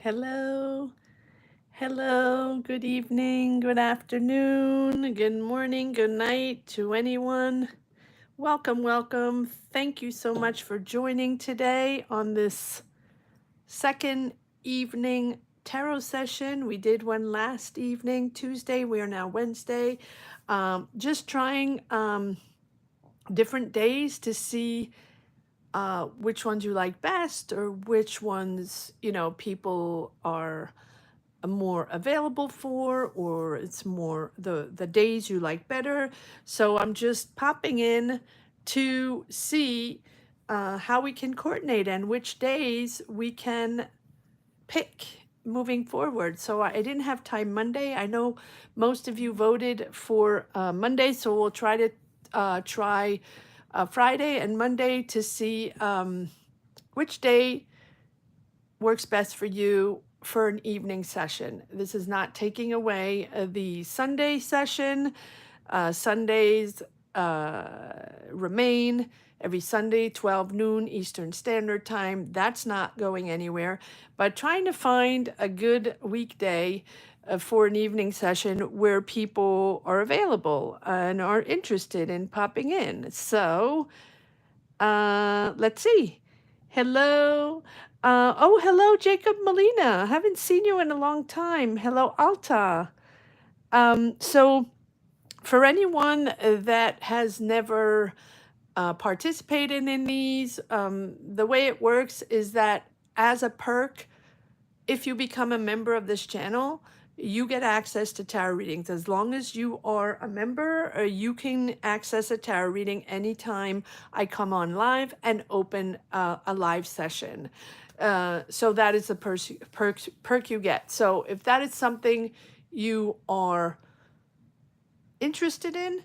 Hello, hello, good evening, good afternoon, good morning, good night to anyone. Welcome, welcome. Thank you so much for joining today on this second evening tarot session. We did one last evening, Tuesday. We are now Wednesday. Just trying different days to see which ones you like best or which ones, people are more available for, or it's more the days you like better. So I'm just popping in to see how we can coordinate and which days we can pick moving forward. So I didn't have time Monday. I know most of you voted for Monday, so we'll try to try Friday and Monday to see which day works best for you for an evening session. This is not taking away the Sunday session. Sundays remain every Sunday, 12 noon Eastern Standard Time. That's not going anywhere. But trying to find a good weekday for an evening session where people are available and are interested in popping in. So let's see. Hello. Oh, hello, Jacob Molina. Haven't seen you in a long time. Hello, Alta. So for anyone that has never participated in these, the way it works is that as a perk, if you become a member of this channel, you get access to tarot readings. As long as you are a member, you can access a tarot reading anytime I come on live and open a live session. So that is the perk you get. So if that is something you are interested in,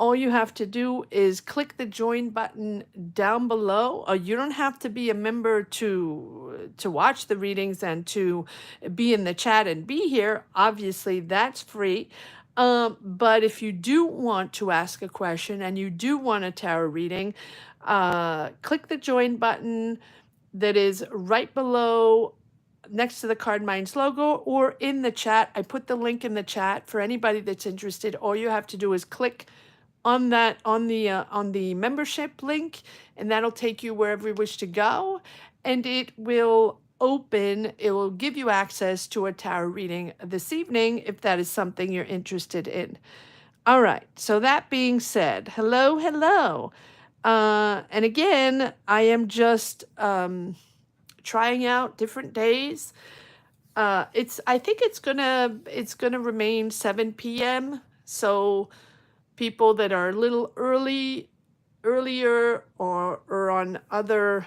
all you have to do is click the join button down below. You don't have to be a member to watch the readings and to be in the chat and be here. Obviously, that's free. But if you do want to ask a question and you do want a tarot reading, click the join button that is right below next to the Card Minds logo or in the chat. I put the link in the chat for anybody that's interested. All you have to do is click on that on the membership link, and that'll take you wherever you wish to go, and it will give you access to a tarot reading this evening if that is something you're interested in. All right, so that being said, hello. And again, I am just trying out different days. I think it's gonna remain 7 p.m. So people that are a little earlier or on other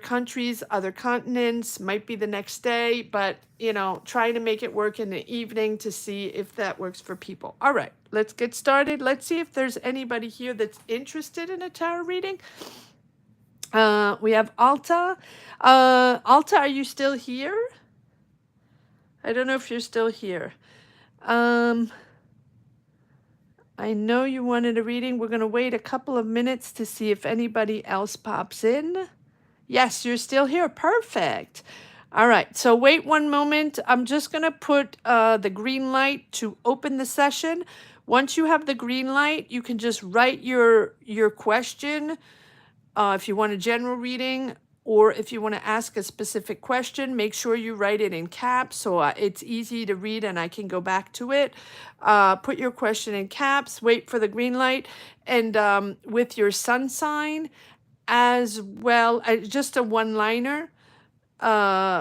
countries, other continents, might be the next day, but trying to make it work in the evening to see if that works for people. All right, let's get started. Let's see if there's anybody here that's interested in a tarot reading. We have Alta. Alta, are you still here? I don't know if you're still here. I know you wanted a reading. We're going to wait a couple of minutes to see if anybody else pops in. Yes, you're still here. Perfect. All right, so wait one moment. I'm just going to put the green light to open the session. Once you have the green light, you can just write your question if you want a general reading, or if you want to ask a specific question, make sure you write it in caps so it's easy to read and I can go back to it. Put your question in caps, wait for the green light, and with your sun sign as well, just a one-liner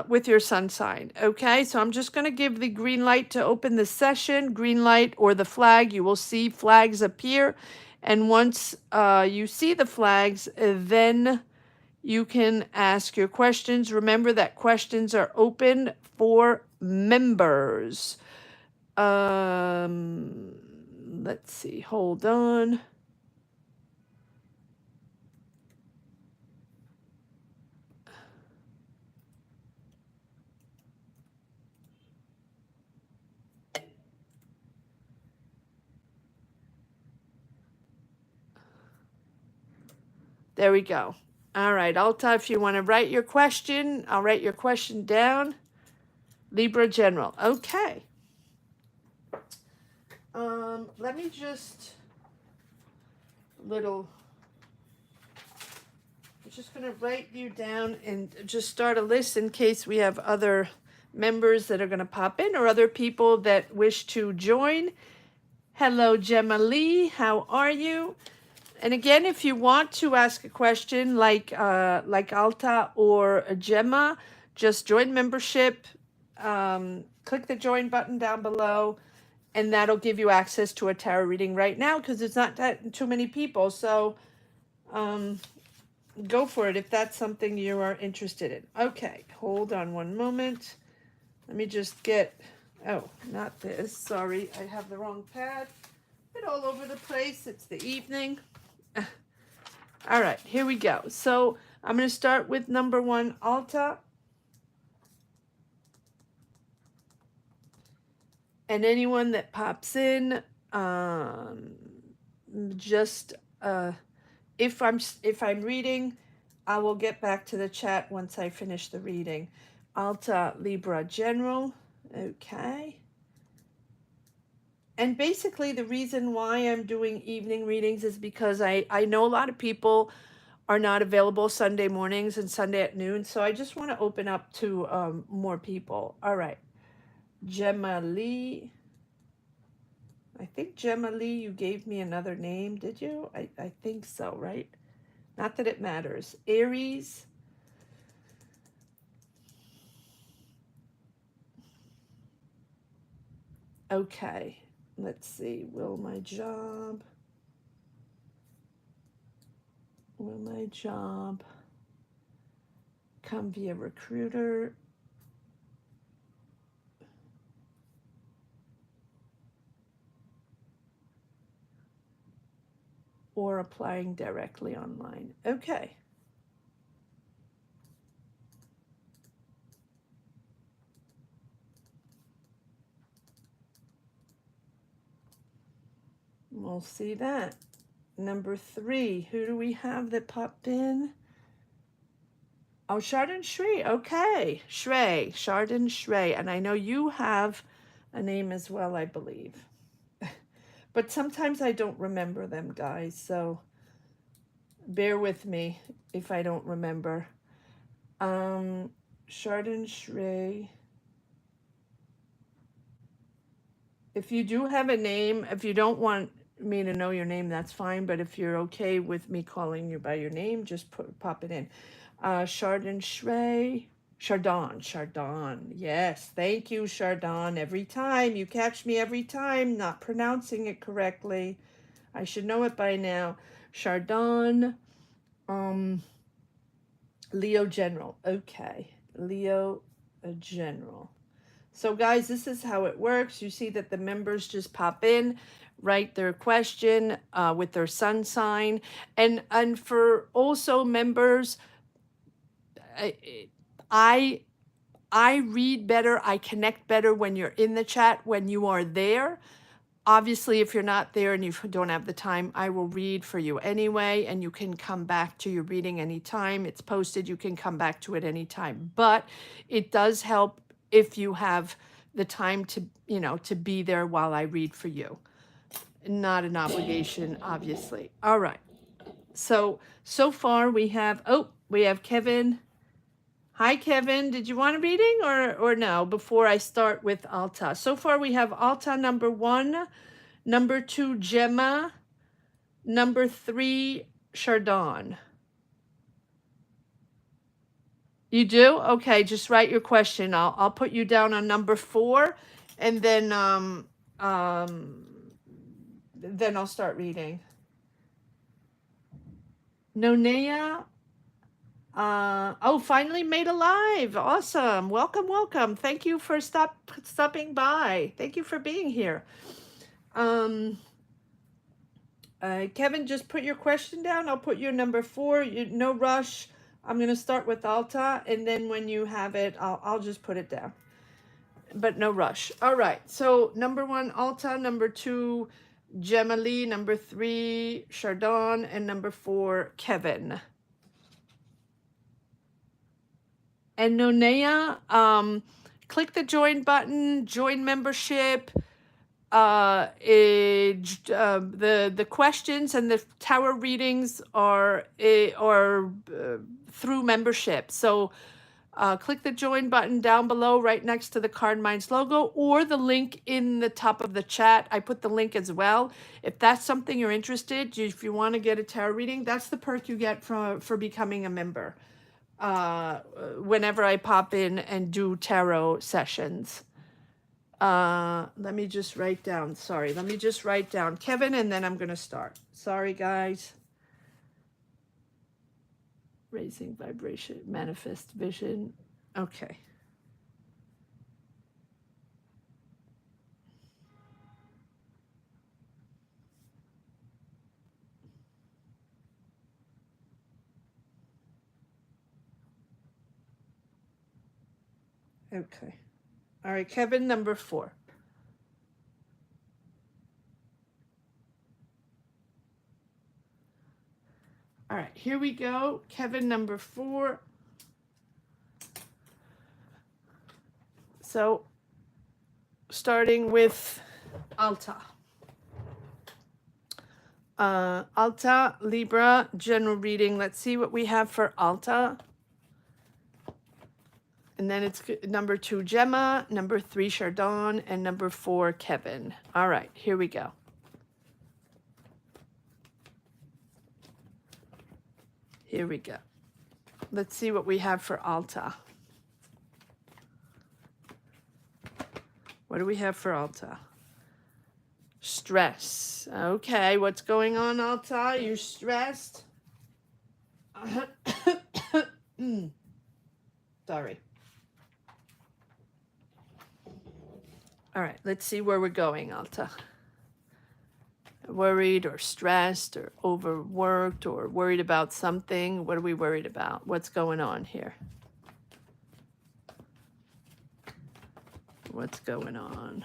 with your sun sign. Okay, so I'm just going to give the green light to open the session. Green light or the flag, you will see flags appear. And once you see the flags, then you can ask your questions. Remember that questions are open for members. Let's see, hold on. There we go. All right, Alta, if you want to write your question, I'll write your question down. Libra General. Okay. Let me just I'm just going to write you down and just start a list in case we have other members that are going to pop in or other people that wish to join. Hello, Gemma Lee. How are you? And again, if you want to ask a question like Alta or Gemma, just join membership. Click the join button down below, and that'll give you access to a tarot reading right now because it's not that too many people. So go for it if that's something you are interested in. Okay, hold on one moment. Let me just get, oh, not this. Sorry, I have the wrong pad. It's all over the place. It's the evening. All right, here we go. So I'm going to start with number 1, Alta. And anyone that pops in, just if I'm reading, I will get back to the chat once I finish the reading. Alta Libra General. Okay. And basically the reason why I'm doing evening readings is because I know a lot of people are not available Sunday mornings and Sunday at noon. So I just want to open up to more people. All right. Gemma Lee. I think Gemma Lee, you gave me another name, did you? I think so, right? Not that it matters. Aries. Okay. Let's see. Will my job come via recruiter? Or applying directly online. Okay. We'll see that. Number 3, who do we have that popped in? Oh, Chardon Shrey. Okay. Chardon Shrey. And I know you have a name as well, I believe. But sometimes I don't remember them, guys. So bear with me if I don't remember. Chardon Shrey. If you do have a name, if you don't want me to know your name, that's fine. But if you're okay with me calling you by your name, just pop it in. Chardon Shrey. Chardon. Yes, thank you, Chardon. Every time. You catch me every time not pronouncing it correctly. I should know it by now. Chardon. Leo General. Okay. Leo General. So guys, this is how it works. You see that the members just pop in, write their question with their sun sign. And for also members, I read better, I connect better when you're in the chat, when you are there. Obviously, if you're not there and you don't have the time, I will read for you anyway, and you can come back to your reading anytime. It's posted, you can come back to it anytime. But it does help if you have the time to, to be there while I read for you. Not an obligation, obviously. All right. So far we have Kevin. Hi, Kevin. Did you want a reading or no before I start with Alta? So far we have Alta number 1, number 2, Gemma, number 3, Chardon. You do? Okay, just write your question. I'll put you down on number 4, and then I'll start reading. Nonea. Finally made a live. Awesome. Welcome. Thank you for stopping by. Thank you for being here. Kevin, just put your question down. I'll put your number 4. No rush. I'm going to start with Alta, and then when you have it, I'll just put it down. But no rush. All right. So number 1, Alta. Number 2, Gemma Lee. Number 3, Chardon. And number 4, Kevin. And Nonea, click the join button, join membership. The questions and the tarot readings are through membership. So click the join button down below right next to the Card Minds logo, or the link in the top of the chat. I put the link as well. If that's something you're interested, if you want to get a tarot reading, that's the perk you get for becoming a member. Whenever I pop in and do tarot sessions. Let me just write down. Sorry, let me just write down Kevin, and then I'm gonna start. Sorry, guys. Raising vibration, manifest vision. Okay. Okay. All right, Kevin, number 4. All right, here we go. Kevin, number 4. So, starting with Alta. Alta, Libra, general reading. Let's see what we have for Alta. And then it's number 2, Gemma, number 3, Chardon, and number 4, Kevin. All right, here we go. Here we go. Let's see what we have for Alta. What do we have for Alta? Stress. Okay, what's going on, Alta? You're stressed? Sorry. All right, let's see where we're going, Alta. Worried or stressed or overworked or worried about something. What are we worried about? What's going on here? What's going on?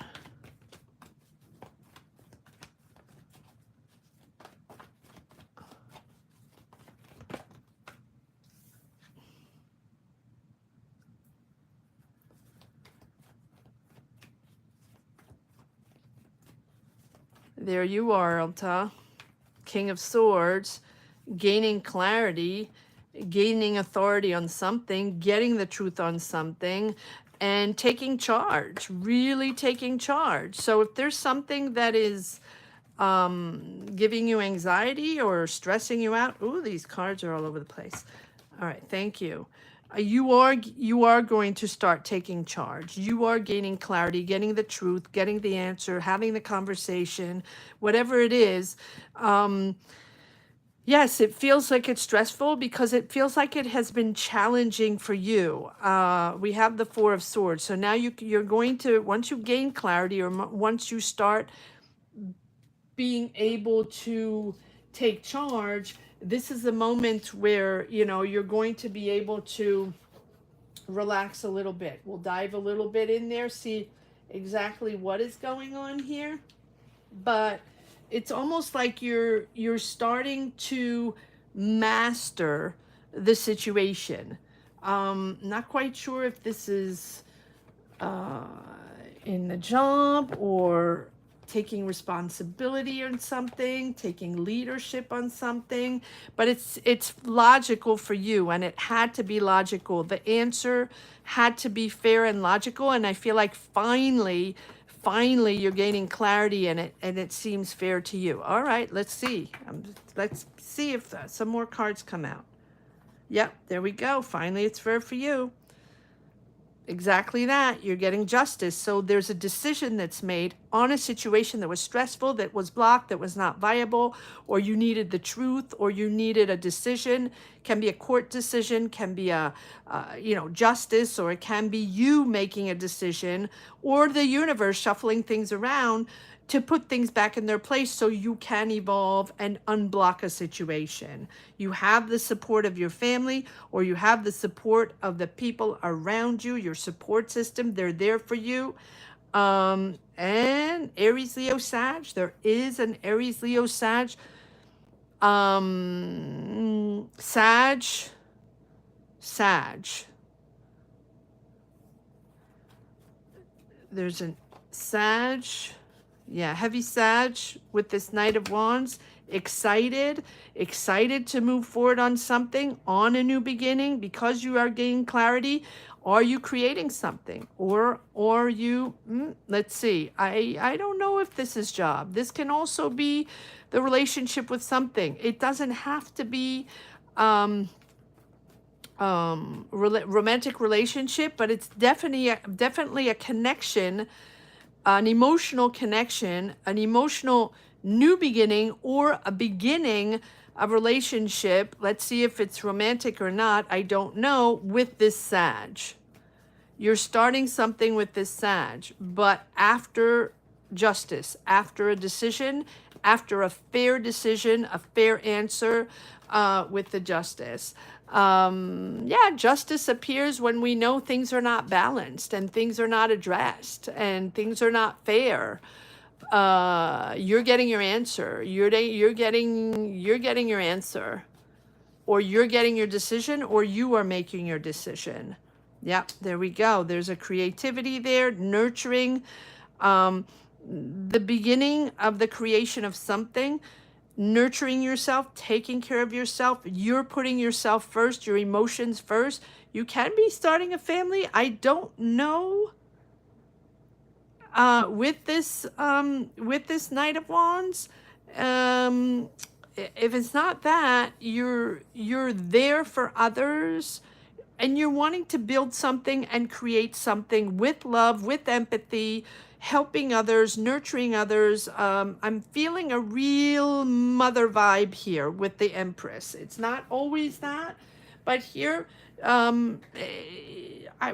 There you are, Alta. King of Swords, gaining clarity, gaining authority on something, getting the truth on something, and taking charge, really taking charge. So if there's something that is giving you anxiety or stressing you out, ooh, these cards are all over the place. All right, thank you. You are going to start taking charge. You are gaining clarity, getting the truth, getting the answer, having the conversation, whatever it is. Yes, it feels like it's stressful because it feels like it has been challenging for you. We have the 4 of Swords. So now you're going to, once you gain clarity, or once you start being able to take charge, this is the moment where, you're going to be able to relax a little bit. We'll dive a little bit in there, see exactly what is going on here. But it's almost like you're starting to master the situation. Not quite sure if this is in the job or taking responsibility on something, taking leadership on something, but it's logical for you, and it had to be logical. The answer had to be fair and logical, and I feel like finally you're gaining clarity in it, and it seems fair to you. All right, let's see. Let's see if some more cards come out. Yep, there we go. Finally, it's fair for you. Exactly that. You're getting justice. So there's a decision that's made on a situation that was stressful, that was blocked, that was not viable, or you needed the truth, or you needed a decision. Can be a court decision, can be a justice, or it can be you making a decision, or the universe shuffling things around to put things back in their place so you can evolve and unblock a situation. You have the support of your family, or you have the support of the people around you, your support system. They're there for you. And Aries, Leo, Sag. There is an Aries, Leo, Sag. Sag. there's a Sag. Yeah, heavy Sag with this Knight of Wands. Excited to move forward on something, on a new beginning, because you are gaining clarity. Are you creating something, or you? Let's see. I don't know if this is job. This can also be the relationship with something. It doesn't have to be romantic relationship, but it's definitely a connection, an emotional connection, an emotional new beginning, or a beginning of relationship. Let's see if it's romantic or not. I don't know. With this Sag, you're starting something with this Sag, but after justice, after a decision, after a fair decision, a fair answer, with the Justice. Yeah, justice appears when we know things are not balanced and things are not addressed and things are not fair. You're getting your answer. You're getting your answer, or you're getting your decision, or you are making your decision. Yep, there we go. There's a creativity there, nurturing, the beginning of the creation of something, nurturing yourself, taking care of yourself. You're putting yourself first, your emotions first. You can be starting a family. I don't know. With this Knight of Wands, if it's not that, you're there for others, and you're wanting to build something and create something with love, with empathy, helping others, nurturing others. I'm feeling a real mother vibe here with the Empress. It's not always that, but here,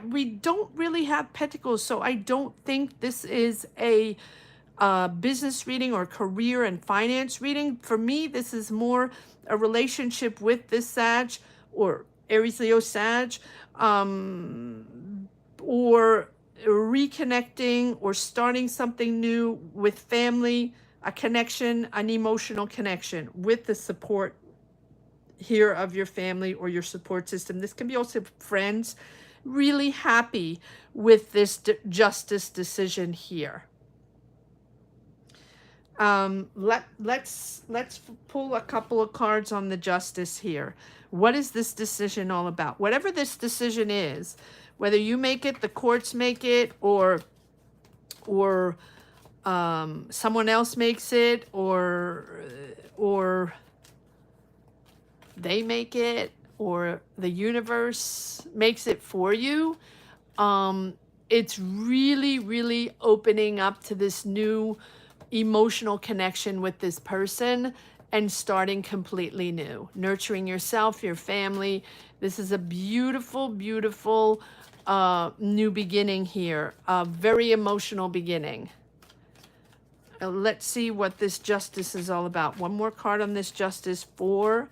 we don't really have pentacles, so I don't think this is a business reading or career and finance reading. For me, this is more a relationship with this Sag, or Aries, Leo, Sag, or reconnecting or starting something new with family, a connection, an emotional connection with the support here of your family or your support system. This can be also friends. Really happy with this justice decision here. Let's pull a couple of cards on the Justice here. What is this decision all about? Whatever this decision is, whether you make it, the courts make it, or someone else makes it, or they make it, or the universe makes it for you. It's really opening up to this new emotional connection with this person and starting completely new, nurturing yourself, your family. This is a beautiful new beginning here, a very emotional beginning. Let's see what this Justice is all about. One more card on this Justice for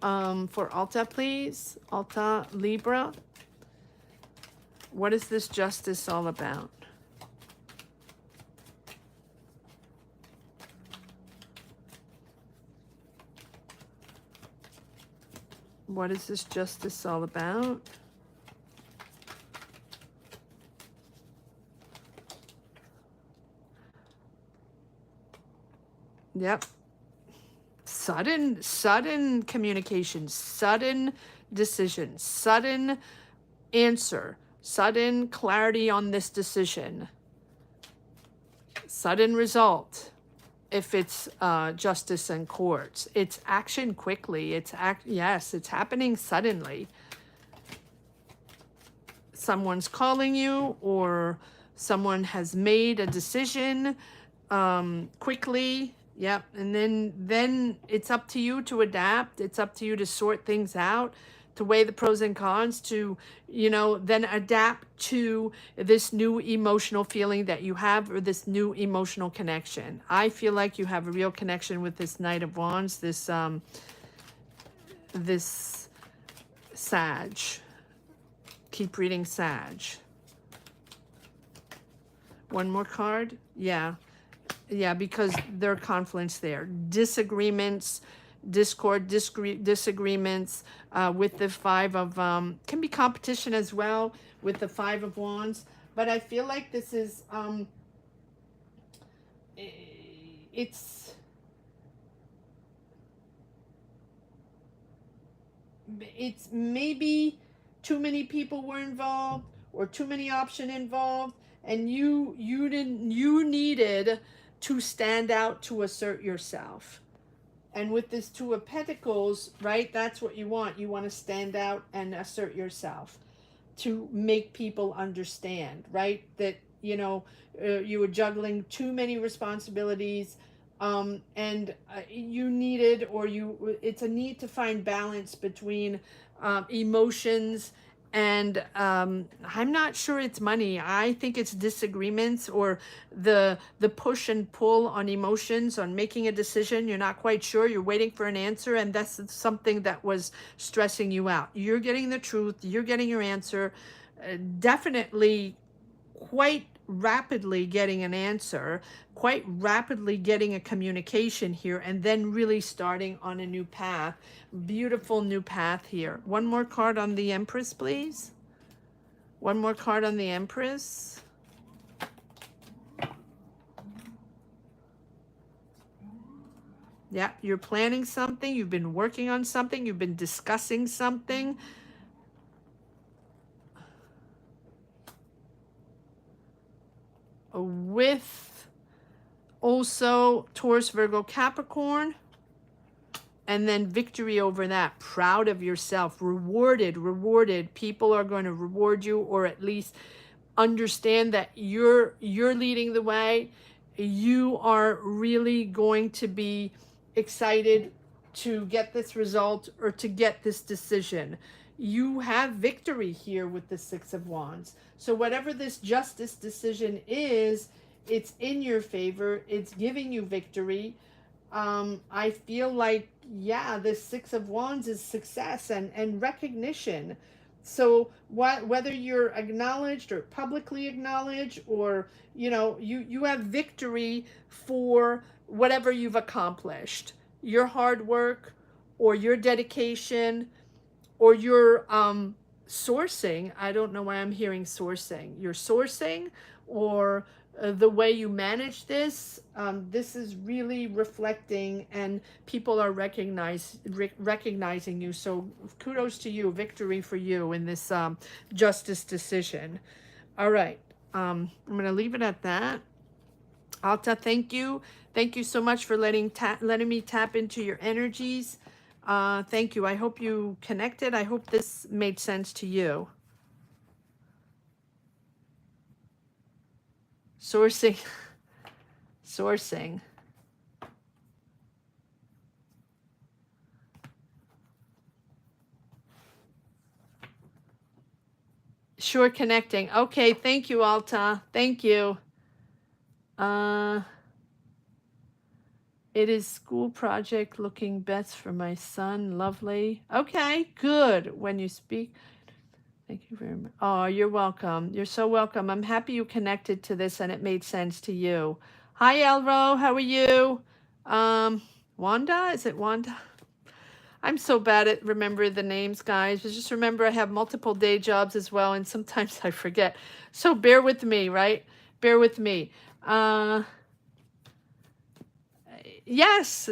Alta, please. Alta, Libra. What is this Justice all about? What is this Justice all about? Yep. Sudden communication, sudden decision, sudden answer, sudden clarity on this decision, sudden result. If it's justice and courts, it's action quickly. Yes, it's happening suddenly. Someone's calling you, or someone has made a decision quickly. Yep. And then it's up to you to adapt. It's up to you to sort things out, to weigh the pros and cons, to, then adapt to this new emotional feeling that you have, or this new emotional connection. I feel like you have a real connection with this Knight of Wands, this Sag. Keep reading Sag. One more card. Yeah, because there are conflicts there. Disagreements, discord, disagreements with the Five of, can be competition as well with the Five of Wands. but I feel like this is it's maybe too many people were involved or too many options involved, and you needed to stand out to assert yourself. And with this Two of Pentacles, right, that's what you want. You want to stand out and assert yourself to make people understand, right? That, you were juggling too many responsibilities, and you needed, it's a need to find balance between emotions and I'm not sure it's money. I think it's disagreements or the push and pull on emotions, on making a decision. You're not quite sure. You're waiting for an answer, and that's something that was stressing you out. You're getting the truth. You're getting your answer. Definitely quite rapidly getting an answer, quite rapidly getting a communication here, and then really starting on a new path. Beautiful new path here. One more card on the Empress, please. One more card on the Empress. Yeah, you're planning something. You've been working on something. You've been discussing something. With also Taurus, Virgo, Capricorn, and then victory over that. Proud of yourself, rewarded. People are going to reward you, or at least understand that you're leading the way. You are really going to be excited to get this result or to get this decision. You have victory here with the Six of Wands. So whatever this justice decision is, it's in your favor. It's giving you victory. I feel like, yeah, this Six of Wands is success and recognition. So whether you're acknowledged or publicly acknowledged, or you have victory for whatever you've accomplished, your hard work or your dedication or your sourcing. I don't know why I'm hearing sourcing. Your sourcing or the way you manage this. This is really reflecting, and people are recognizing you. So kudos to you, victory for you in this justice decision. All right, I'm going to leave it at that. Alta, thank you. Thank you so much for letting me tap into your energies. Thank you. I hope you connected. I hope this made sense to you. Sourcing. Sourcing. Sure, connecting. Okay, thank you, Alta. Thank you. It is school project looking best for my son. Lovely. Okay, good. When you speak. Thank you very much. Oh, you're welcome. You're so welcome. I'm happy you connected to this and it made sense to you. Hi, Elro. How are you? Wanda? Is it Wanda? I'm so bad at remembering the names, guys. But just remember, I have multiple day jobs as well, and sometimes I forget. So bear with me, right? Bear with me. Yes.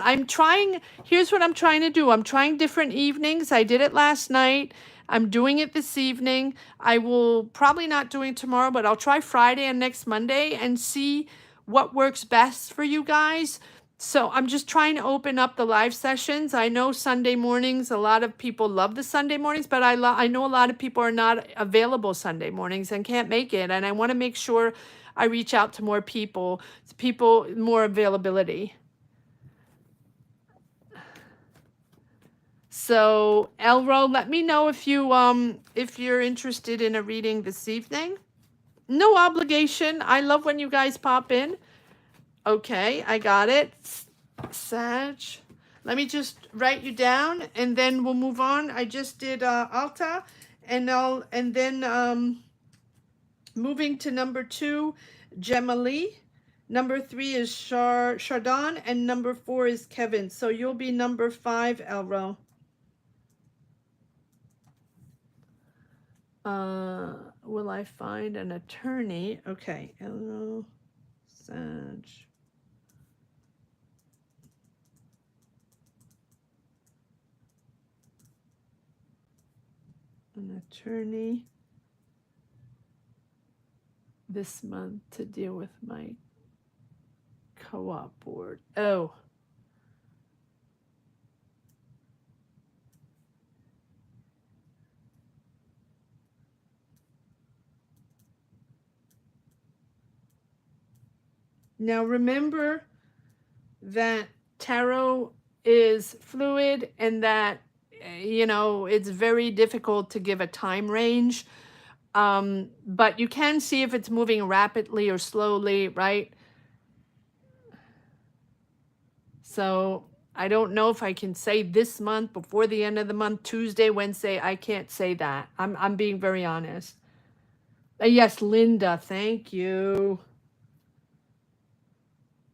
I'm trying. Here's what I'm trying to do. I'm trying different evenings. I did it last night. I'm doing it this evening. I will probably not doing tomorrow, but I'll try Friday and next Monday and see what works best for you guys. So I'm just trying to open up the live sessions. I know Sunday mornings, a lot of people love the Sunday mornings, but I know a lot of people are not available Sunday mornings and can't make it. And I want to make sure I reach out to more people, more availability. So Elro, let me know if you're interested in a reading this evening. No obligation. I love when you guys pop in. Okay, I got it. Sag. Let me just write you down and then we'll move on. I just did Alta, and then moving to number 2, Gemma Lee. Number 3 is Chardon, and number 4 is Kevin. So you'll be number 5, Elro. will I find an attorney? Okay, hello, Sag. An attorney this month to deal with my co-op board. Oh, now remember that tarot is fluid and that, you know, it's very difficult to give a time range. But you can see if it's moving rapidly or slowly, right? So I don't know if I can say this month, before the end of the month, Tuesday, Wednesday. I can't say that. I'm being very honest. Yes, Linda, thank you.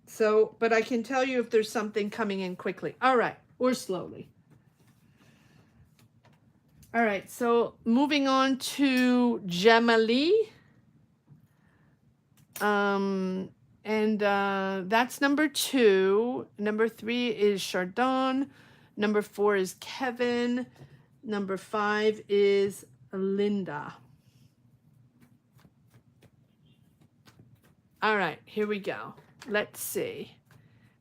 So, but I can tell you if there's something coming in quickly. All right, or slowly. All right, so moving on to Gemma Lee. And that's number 2. Number 3 is Chardon. Number 4 is Kevin. Number 5 is Linda. All right, here we go. Let's see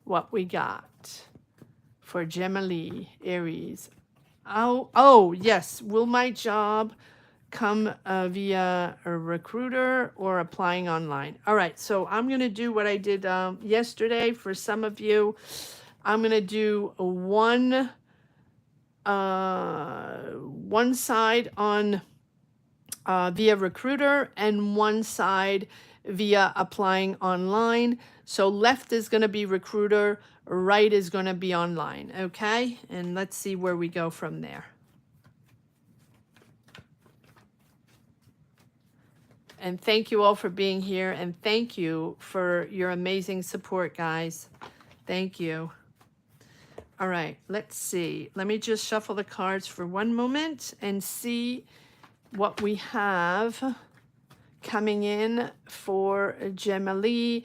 what we got for Gemma Lee, Aries. Oh, yes. Will my job come via a recruiter or applying online? All right, so I'm going to do what I did yesterday for some of you. I'm going to do one side on via recruiter and one side via applying online. So left is going to be recruiter, right is going to be online, okay? And let's see where we go from there. And thank you all for being here, and thank you for your amazing support, guys. Thank you. All right, let's see. Let me just shuffle the cards for one moment and see what we have coming in for Gemma Lee,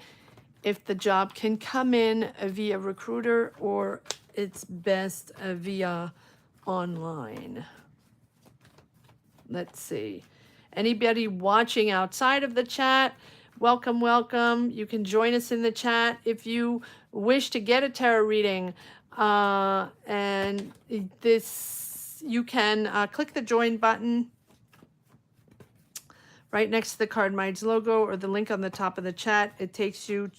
if the job can come in via recruiter or it's best via online. Let's see. Anybody watching outside of the chat, welcome, welcome. You can join us in the chat if you wish to get a tarot reading. And this, you can click the join button right next to the Card Minds logo or the link on the top of the chat. It takes you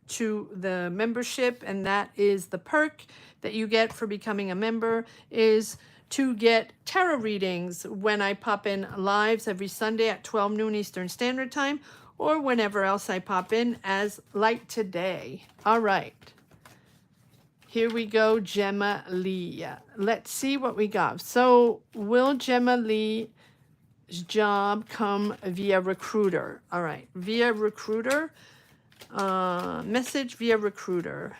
to the membership, and that is the perk that you get for becoming a member, is to get tarot readings when I pop in lives every Sunday at 12 noon Eastern Standard Time, or whenever else I pop in, as like today. All right. Here we go, Gemma Lee. Let's see what we got. So will Gemma Lee's job come via recruiter? All right, via recruiter. Message via recruiter.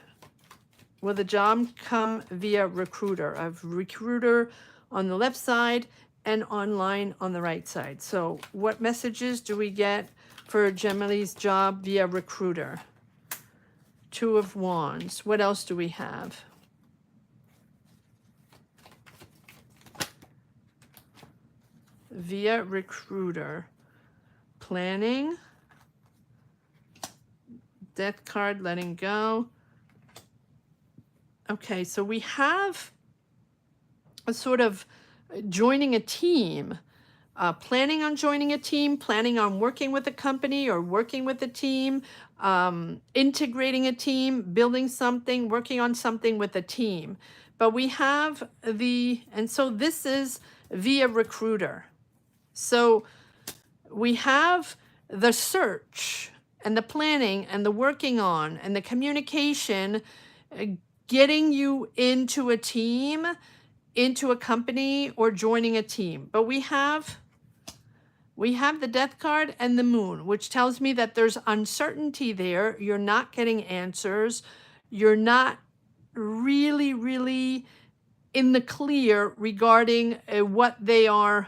Will the job come via recruiter? I have recruiter on the left side and online on the right side. So what messages do we get for Gemma Lee's job via recruiter? 2 of Wands. What else do we have? Via recruiter. Planning. Death card, letting go. Okay, so we have a sort of joining a team, planning on joining a team, planning on working with a company or working with a team, integrating a team, building something, working on something with a team. But we have and so this is via recruiter. So we have the search and the planning and the working on and the communication, getting you into a team, into a company, or joining a team. But we have the Death card and the Moon, which tells me that there's uncertainty there. You're not getting answers. You're not really in the clear regarding what they are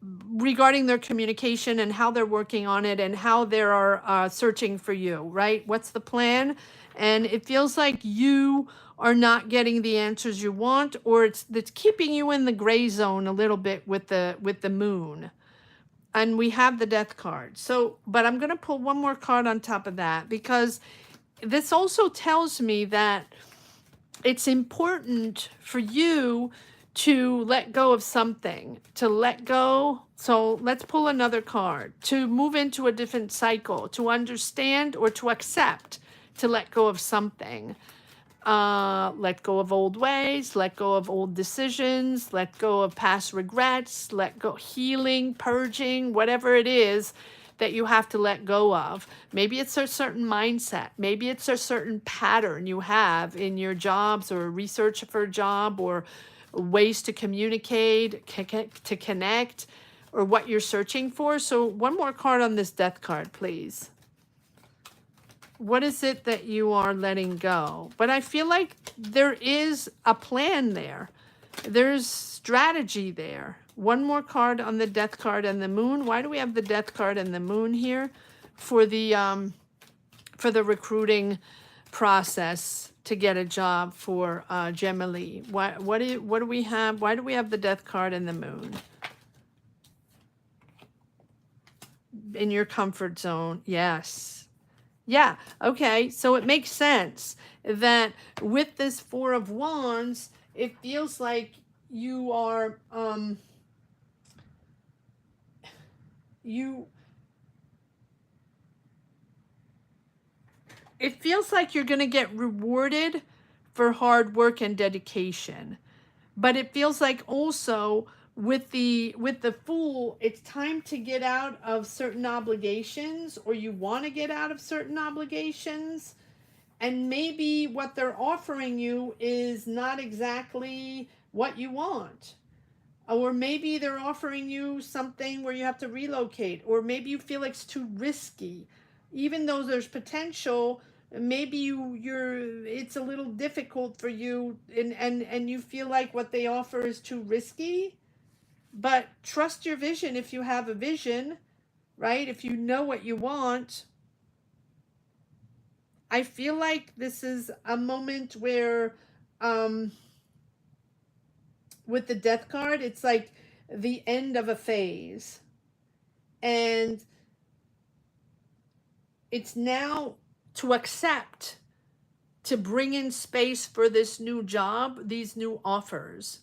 regarding their communication and how they're working on it and how they are searching for you, right? What's the plan? And it feels like you are not getting the answers you want, or it's keeping you in the gray zone a little bit with the moon. And we have the death card. So, but I'm going to pull one more card on top of that, because this also tells me that it's important for you to let go of something, to let go. So let's pull another card, to move into a different cycle, to understand or to accept, to let go of something. Let go of old ways, let go of old decisions, let go of past regrets, let go, healing, purging, whatever it is that you have to let go of. Maybe it's a certain mindset. Maybe it's a certain pattern you have in your jobs, or research for a job, or ways to communicate, to connect, or what you're searching for. So one more card on this death card, please. What is it that you are letting go? But I feel like there is a plan there. There's strategy there. One more card on the death card and the moon. Why do we have the death card and the moon here? For the recruiting process to get a job for Gemma Lee. What do we have? Why do we have the death card and the moon? In your comfort zone. Yes. Yeah, okay, so it makes sense that with this Four of Wands, it feels like you are, it feels like you're going to get rewarded for hard work and dedication. But it feels like also with the Fool, it's time to get out of certain obligations, or you want to get out of certain obligations, and maybe what they're offering you is not exactly what you want. Or maybe they're offering you something where you have to relocate, or maybe you feel like it's too risky. Even though there's potential, maybe it's a little difficult for you, and you feel like what they offer is too risky. But trust your vision if you have a vision, right? If you know what you want. I feel like this is a moment where, with the death card, it's like the end of a phase. And it's now to accept, to bring in space for this new job, these new offers.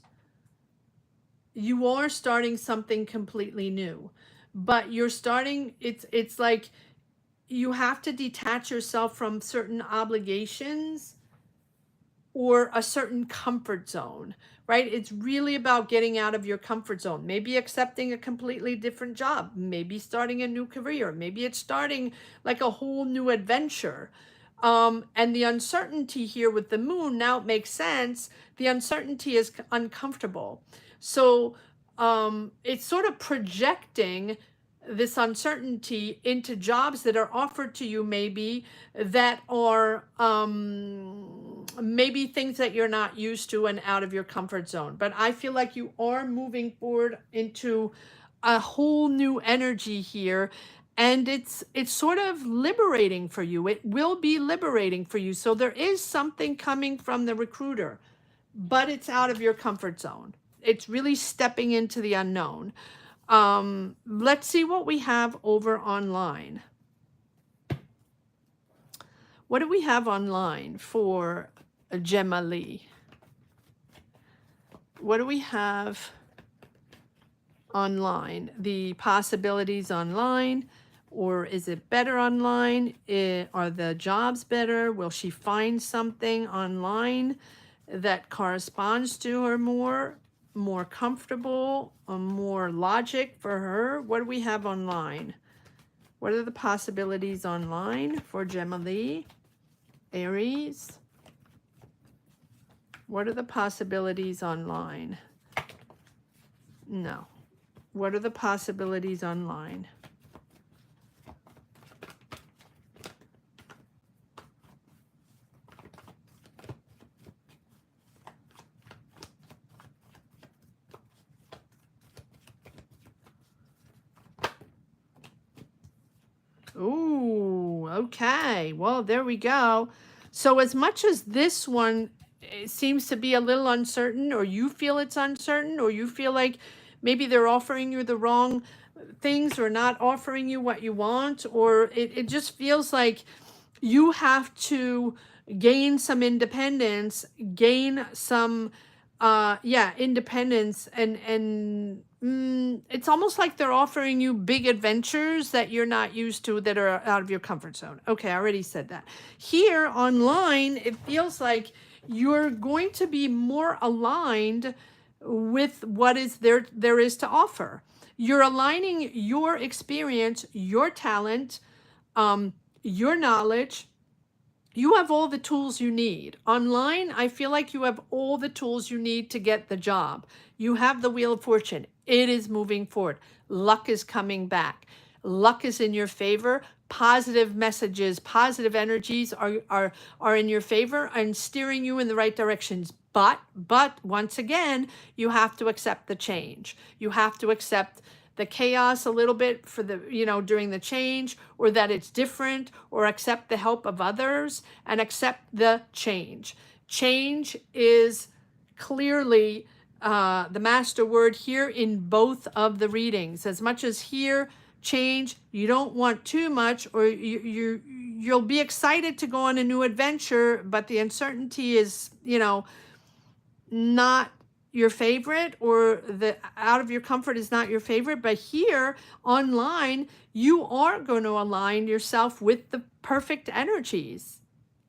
You are starting something completely new, but you're starting, it's like you have to detach yourself from certain obligations or a certain comfort zone, right? It's really about getting out of your comfort zone, maybe accepting a completely different job, maybe starting a new career, maybe it's starting like a whole new adventure. And the uncertainty here with the moon, now it makes sense. The uncertainty is uncomfortable. So it's sort of projecting this uncertainty into jobs that are offered to you, maybe that are maybe things that you're not used to and out of your comfort zone. But I feel like you are moving forward into a whole new energy here, and it's sort of liberating for you. It will be liberating for you. So there is something coming from the recruiter, but it's out of your comfort zone. It's really stepping into the unknown. Let's see what we have over online. What do we have online for Gemma Lee? What do we have online? The possibilities online, or is it better online? Are the jobs better? Will she find something online that corresponds to her more comfortable, more logic for her? What do we have online? What are the possibilities online for Gemma Lee? Aries. What are the possibilities online? No. What are the possibilities online? Ooh, okay. Well, there we go. So as much as this one seems to be a little uncertain, or you feel it's uncertain, or you feel like maybe they're offering you the wrong things or not offering you what you want, or it just feels like you have to gain some independence, gain some yeah, independence, and it's almost like they're offering you big adventures that you're not used to, that are out of your comfort zone. Okay, I already said that. Here online, it feels like you're going to be more aligned with what is there is to offer. You're aligning your experience, your talent, your knowledge. You have all the tools you need. Online, I feel like you have all the tools you need to get the job. You have the Wheel of Fortune. It is moving forward. Luck is coming back. Luck is in your favor. Positive messages, positive energies are in your favor and steering you in the right directions. But once again, you have to accept the change. You have to accept the chaos a little bit for the, during the change, or that it's different, or accept the help of others and accept the change. Change is clearly the master word here in both of the readings. As much as here, change, you don't want too much, or you'll be excited to go on a new adventure, but the uncertainty is, not your favorite, or the out of your comfort is not your favorite. But here online, you are going to align yourself with the perfect energies,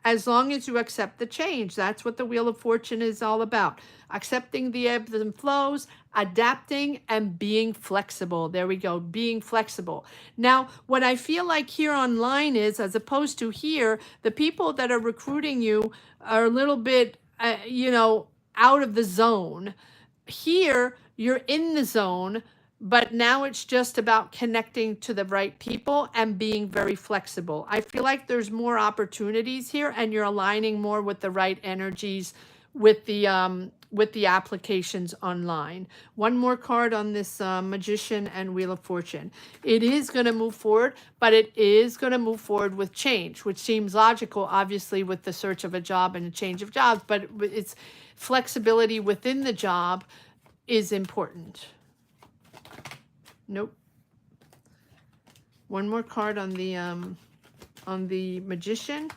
as long as you accept the change. That's what the Wheel of Fortune is all about. Accepting the ebbs and flows, adapting, and being flexible. There we go, being flexible. Now, what I feel like here online is, as opposed to here, the people that are recruiting you are a little bit, out of the zone. Here, you're in the zone, but now it's just about connecting to the right people and being very flexible. I feel like there's more opportunities here, and you're aligning more with the right energies with the applications online. One more card on this Magician and Wheel of Fortune. It is going to move forward, but it is going to move forward with change, which seems logical, obviously, with the search of a job and a change of jobs, but it's flexibility within the job is important. Nope. One more card on the Magician.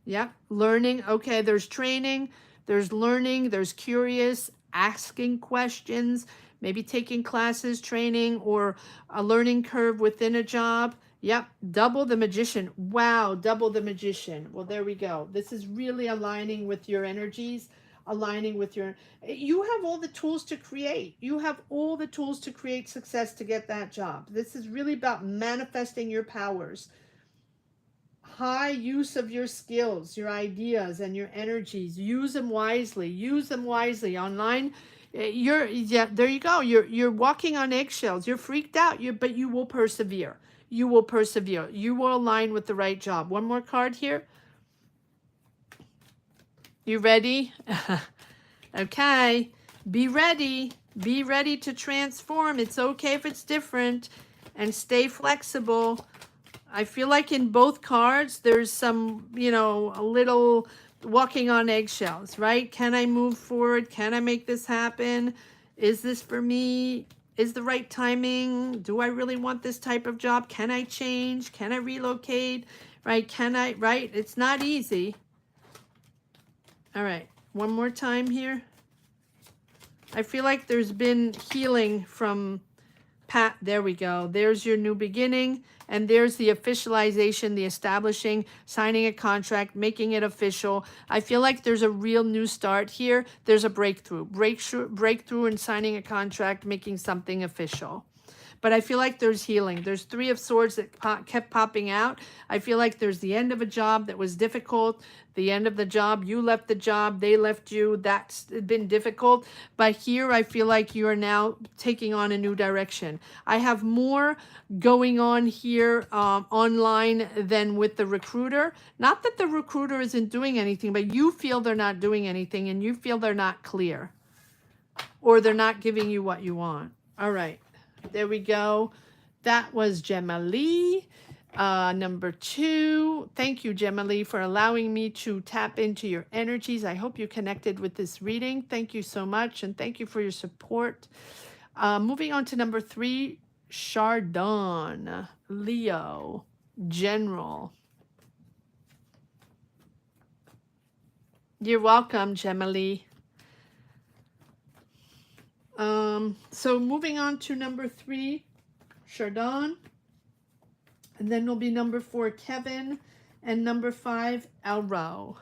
Yeah, learning. Okay, there's training, there's learning, there's curious, asking questions, maybe taking classes, training, or a learning curve within a job. Yep, double the Magician. Wow, double the Magician. Well, there we go. This is really aligning with your energies, aligning with your, you have all the tools to create. You have all the tools to create success to get that job. This is really about manifesting your powers. High use of your skills, your ideas, and your energies. Use them wisely. Use them wisely. Online, yeah, there you go. You're walking on eggshells. You're freaked out. But you will persevere. You will persevere. You will align with the right job. One more card here. You ready? Okay. Be ready. Be ready to transform. It's okay if it's different, and stay flexible. I feel like in both cards, there's some, a little walking on eggshells, right? Can I move forward? Can I make this happen? Is this for me? Is the right timing? Do I really want this type of job? Can I change? Can I relocate? Right? Right? It's not easy. All right. One more time here. I feel like there's been healing from Pat. There we go. There's your new beginning. And there's the officialization, the establishing, signing a contract, making it official. I feel like there's a real new start here. There's a breakthrough in signing a contract, making something official. But I feel like there's healing. There's Three of Swords that kept popping out. I feel like there's the end of a job that was difficult. The end of the job, you left the job, they left you. That's been difficult. But here I feel like you are now taking on a new direction. I have more going on here online than with the recruiter. Not that the recruiter isn't doing anything, but you feel they're not doing anything, and you feel they're not clear. or they're not giving you what you want. All right, there we go. That was Gemma Lee. Number 2, thank you, Gemma Lee, for allowing me to tap into your energies. I hope you connected with this reading. Thank you so much, and thank you for your support. Moving on to number 3, Chardon, Leo, General. You're welcome, Gemma Lee. So moving on to number 3, Chardon. And then will be number 4, Kevin. And number 5, Elro.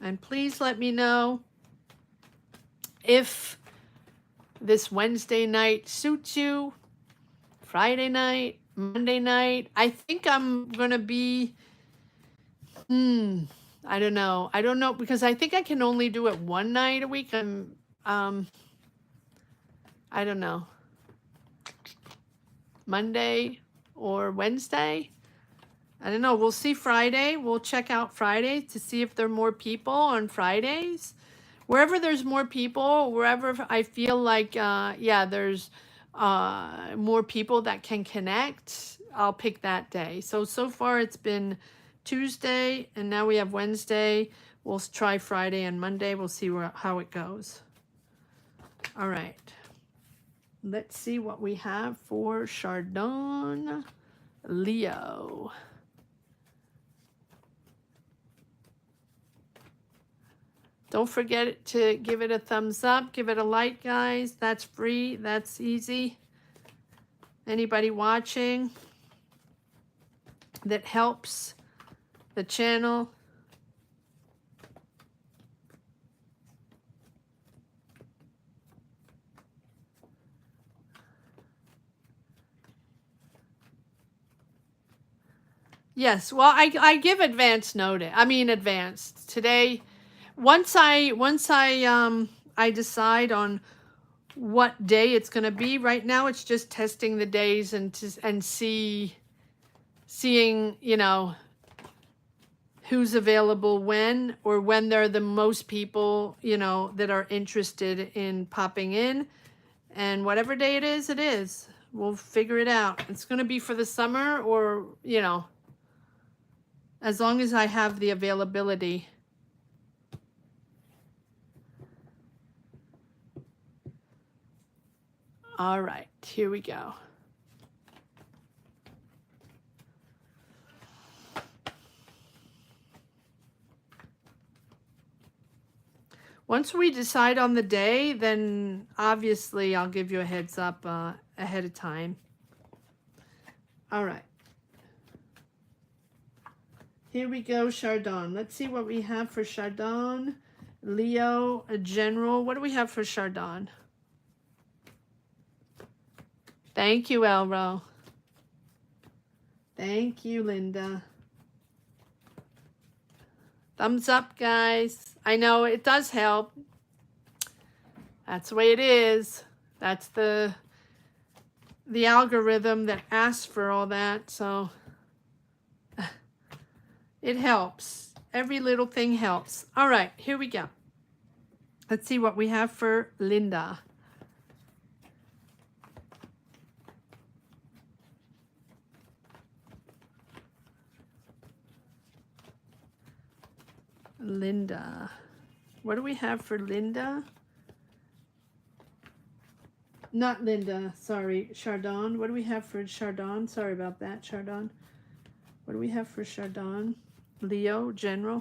And please let me know if this Wednesday night suits you. Friday night, Monday night. I think I'm going to be... I don't know. I don't know, because I think I can only do it one night a week. I don't know. Monday or Wednesday. I don't know. We'll see Friday. We'll check out Friday to see if there are more people on Fridays. Wherever there's more people, wherever I feel like, there's more people that can connect, I'll pick that day. So far it's been Tuesday, and now we have Wednesday. We'll try Friday and Monday. We'll see how it goes. All right. Let's see what we have for Chardon, Leo. Don't forget to give it a thumbs up. Give it a like, guys. That's free. That's easy. Anybody watching that helps the channel. Yes, well, I give advance notice. I mean, advanced today. Once I decide on what day it's going to be. Right now, it's just testing the days and seeing, you know, who's available when, or when there are the most people, you know, that are interested in popping in. And whatever day it is. We'll figure it out. It's going to be for the summer, or, you know, as long as I have the availability. All right, here we go. Once we decide on the day, then obviously I'll give you a heads up ahead of time. All right. Here we go, Chardon. Let's see what we have for Chardon. Leo, a general. What do we have for Chardon? Thank you, Elro. Thank you, Linda. Thumbs up, guys. I know it does help. That's the way it is. That's the algorithm that asks for all that, so it helps. Every little thing helps. All right, here we go. Let's see what we have for Linda. Linda. What do we have for Linda? Not Linda, sorry, Chardon. What do we have for Chardon? Sorry about that, Chardon. What do we have for Chardon? Leo, general.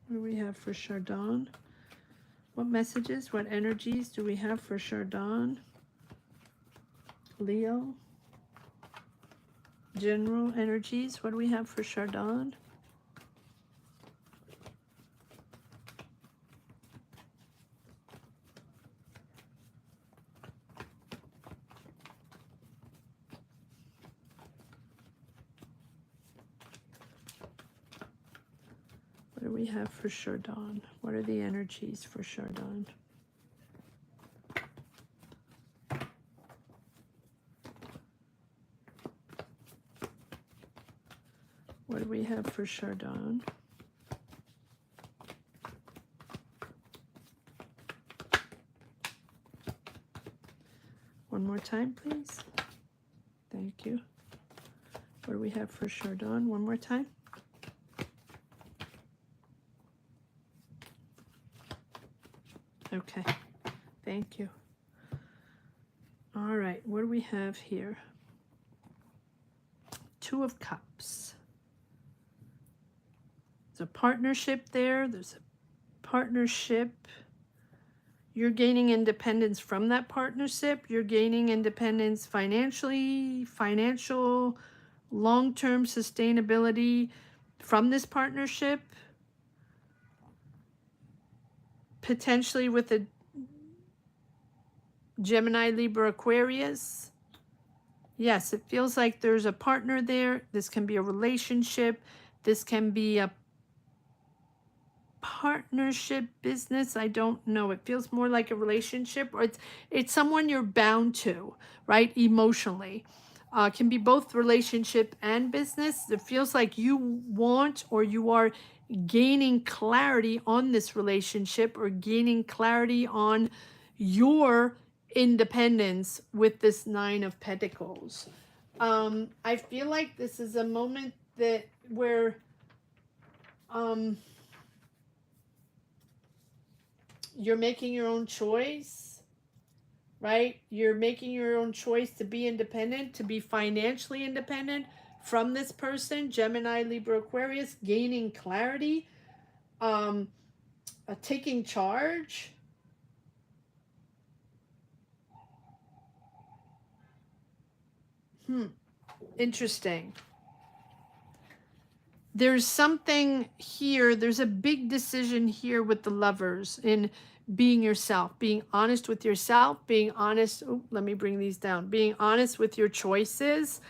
What do we have for Chardon? What messages, what energies do we have for Chardon? Leo. General energies. What do we have for Chardon? What do we have for Chardon? What are the energies for Chardon? What do we have for Chardon? One more time, please. Thank you. What do we have for Chardon? One more time. Okay. Thank you. All right. What do we have here? Two of Cups. There's a partnership there. There's a partnership. You're gaining independence from that partnership. You're gaining independence financially, financial, long-term sustainability from this partnership. Potentially with a Gemini, Libra, Aquarius. Yes, it feels like there's a partner there. This can be a relationship. This can be a partnership, business. I don't know. It feels more like a relationship, or it's someone you're bound to, right? Emotionally. Can be both relationship and business. It feels like you want, or you are gaining clarity on this relationship, or gaining clarity on your independence with this Nine of Pentacles. I feel like this is a moment that where you're making your own choice, right? You're making your own choice to be independent, to be financially independent from this person, Gemini, Libra, Aquarius, gaining clarity, taking charge. Interesting. There's something here, there's a big decision here with the Lovers in being yourself, being honest with yourself, being honest, oh, let me bring these down, being honest with your choices.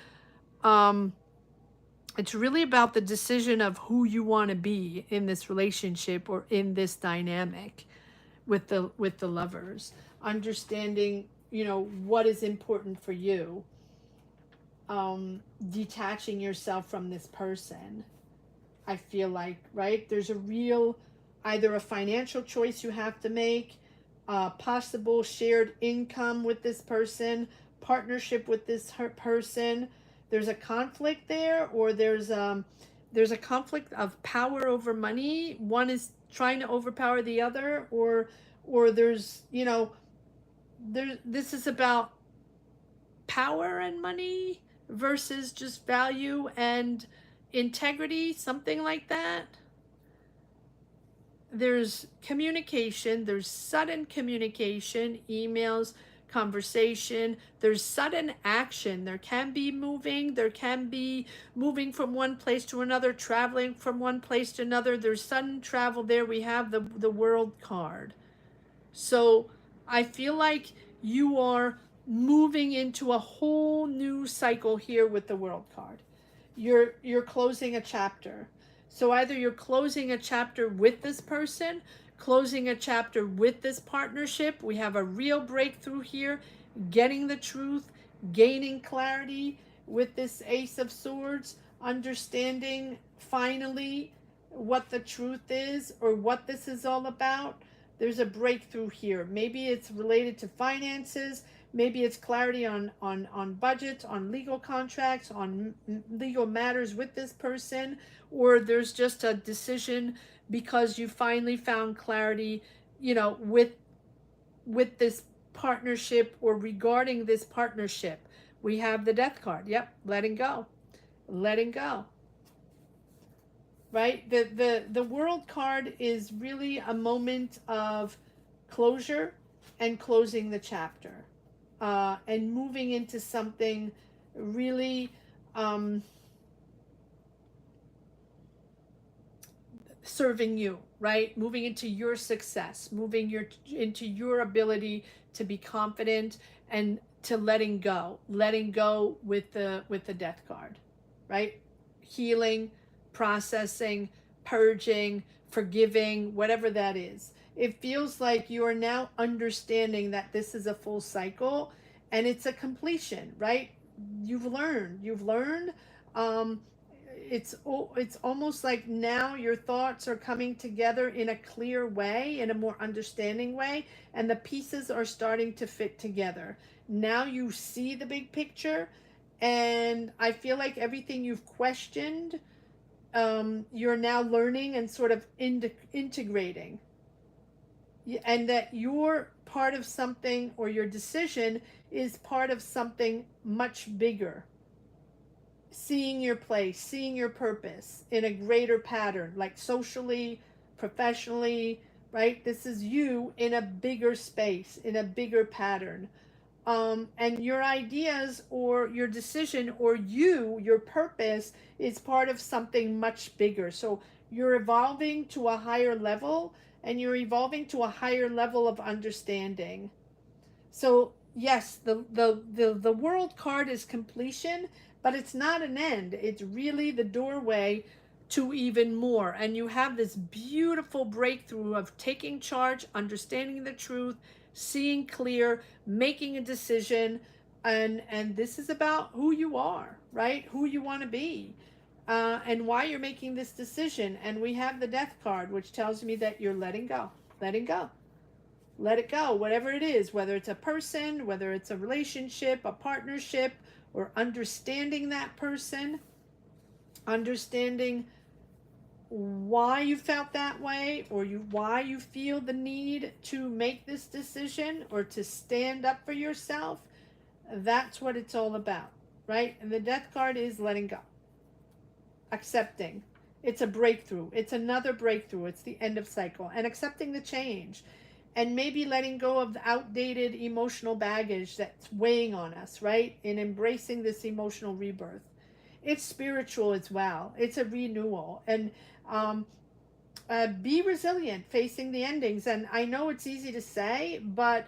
It's really about the decision of who you want to be in this relationship or in this dynamic with the Lovers. Understanding, you know, what is important for you. Detaching yourself from this person. I feel like, right? There's a real, either a financial choice you have to make, possible shared income with this person, partnership with this person. There's a conflict there, or there's a conflict of power over money. One is trying to overpower the other, or there's, you know, this is about power and money versus just value and integrity, something like that. There's communication, there's sudden communication, emails, conversation, there's sudden action. There can be moving from one place to another, traveling from one place to another. There's sudden travel there. We have the World card. So I feel like you are moving into a whole new cycle here with the World card. You're closing a chapter. So either you're closing a chapter with this person, closing a chapter with this partnership. We have a real breakthrough here, getting the truth, gaining clarity with this Ace of Swords, understanding finally what the truth is or what this is all about. There's a breakthrough here. Maybe it's related to finances. Maybe it's clarity on budgets, on legal contracts, on legal matters with this person, or there's just a decision because you finally found clarity, you know, with this partnership or regarding this partnership. We have the Death card. Yep, letting go. Letting go. Right? The World card is really a moment of closure and closing the chapter. And moving into something really serving you, right? Moving into your success, moving into your ability to be confident and to letting go with the Death card, right? Healing, processing, purging, forgiving, whatever that is. It feels like you are now understanding that this is a full cycle and it's a completion, right? You've learned. it's almost like now your thoughts are coming together in a clear way, in a more understanding way, and the pieces are starting to fit together. Now you see the big picture, and I feel like everything you've questioned, you're now learning and sort of integrating, and that you're part of something, or your decision is part of something much bigger, seeing your place, seeing your purpose in a greater pattern, like socially, professionally, right? This is you in a bigger space, in a bigger pattern. And your ideas or your decision or your purpose is part of something much bigger. So you're evolving to a higher level, and you're evolving to a higher level of understanding. So yes, the world card is completion, but it's not an end. It's really the doorway to even more. And you have this beautiful breakthrough of taking charge, understanding the truth, seeing clear, making a decision, and this is about who you are, right? Who you want to be. And why you're making this decision. And we have the death card, which tells me that you're letting go, letting go. Let it go, whatever it is, whether it's a person, whether it's a relationship, a partnership, or understanding that person, understanding why you felt that way, or why you feel the need to make this decision or to stand up for yourself. That's what it's all about, right? And the death card is letting go, accepting. It's a breakthrough. It's another breakthrough. It's the end of cycle, and accepting the change, and maybe letting go of the outdated emotional baggage that's weighing on us, right? And embracing this emotional rebirth. It's spiritual as well. It's a renewal. And um, be resilient facing the endings. And I know it's easy to say, but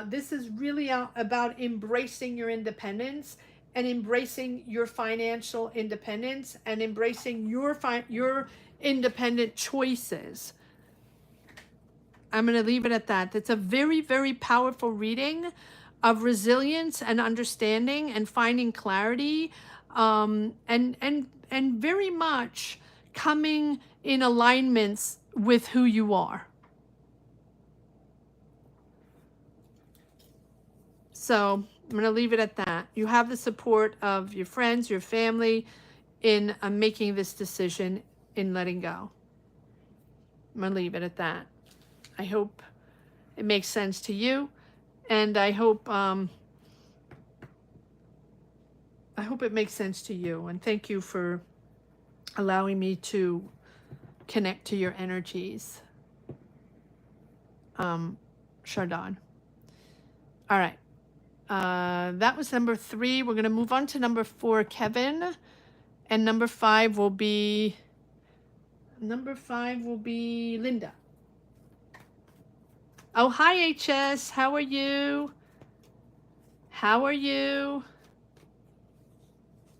this is really about embracing your independence, and embracing your financial independence, and embracing your independent choices. I'm going to leave it at that. It's a very, very powerful reading of resilience and understanding and finding clarity, and very much coming in alignments with who you are. So I'm going to leave it at that. You have the support of your friends, your family, in making this decision, in letting go. I'm going to leave it at that. I hope it makes sense to you, and I hope it makes sense to you. And thank you for allowing me to connect to your energies, Chardon. All right. That was number 3. We're going to move on to number 4, Kevin. And number 5 will be Linda. Oh, hi, HS. How are you? How are you?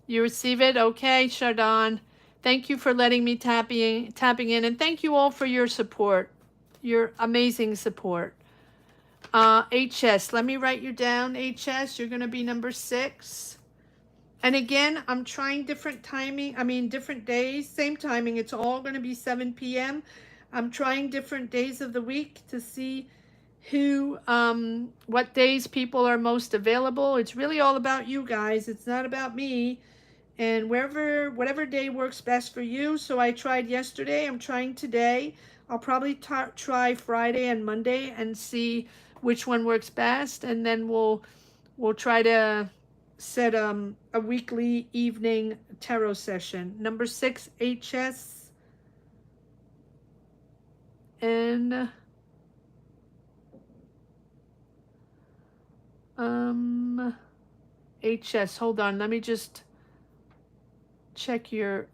You receive it? Okay, Chardon. Thank you for letting me tapping in, and thank you all for your support, your amazing support. HS, let me write you down. HS, you're going to be number 6. And again, I'm trying different days, same timing. It's all going to be 7 p.m. I'm trying different days of the week to see what days people are most available. It's really all about you guys. It's not about me. And whatever day works best for you. So I tried yesterday. I'm trying today. I'll probably try Friday and Monday and see which one works best. And then we'll try to set a weekly evening tarot session. Number 6, HS. And HS, hold on, let me just check your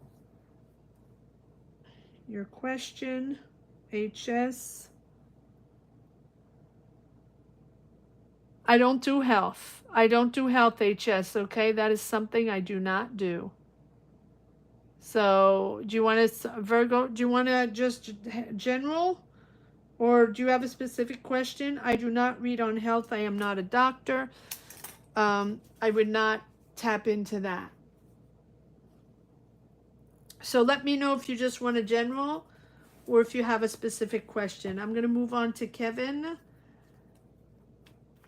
question. HS. I don't do health. HS, okay? That is something I do not do. So, do you want to, Virgo, do you want to just general? Or do you have a specific question? I do not read on health. I am not a doctor. I would not tap into that. So let me know if you just want a general or if you have a specific question. I'm going to move on to Kevin.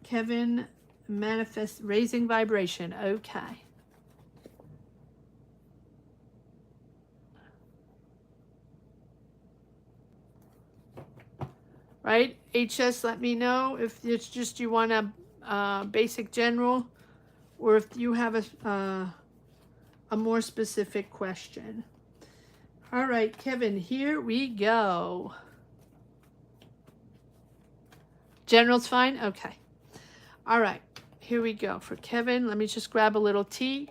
Kevin, manifest raising vibration. Okay. Right? HS, let me know if it's just you want a basic general or if you have a more specific question. All right, Kevin, here we go. General's fine? Okay. All right, here we go for Kevin. Let me just grab a little tea.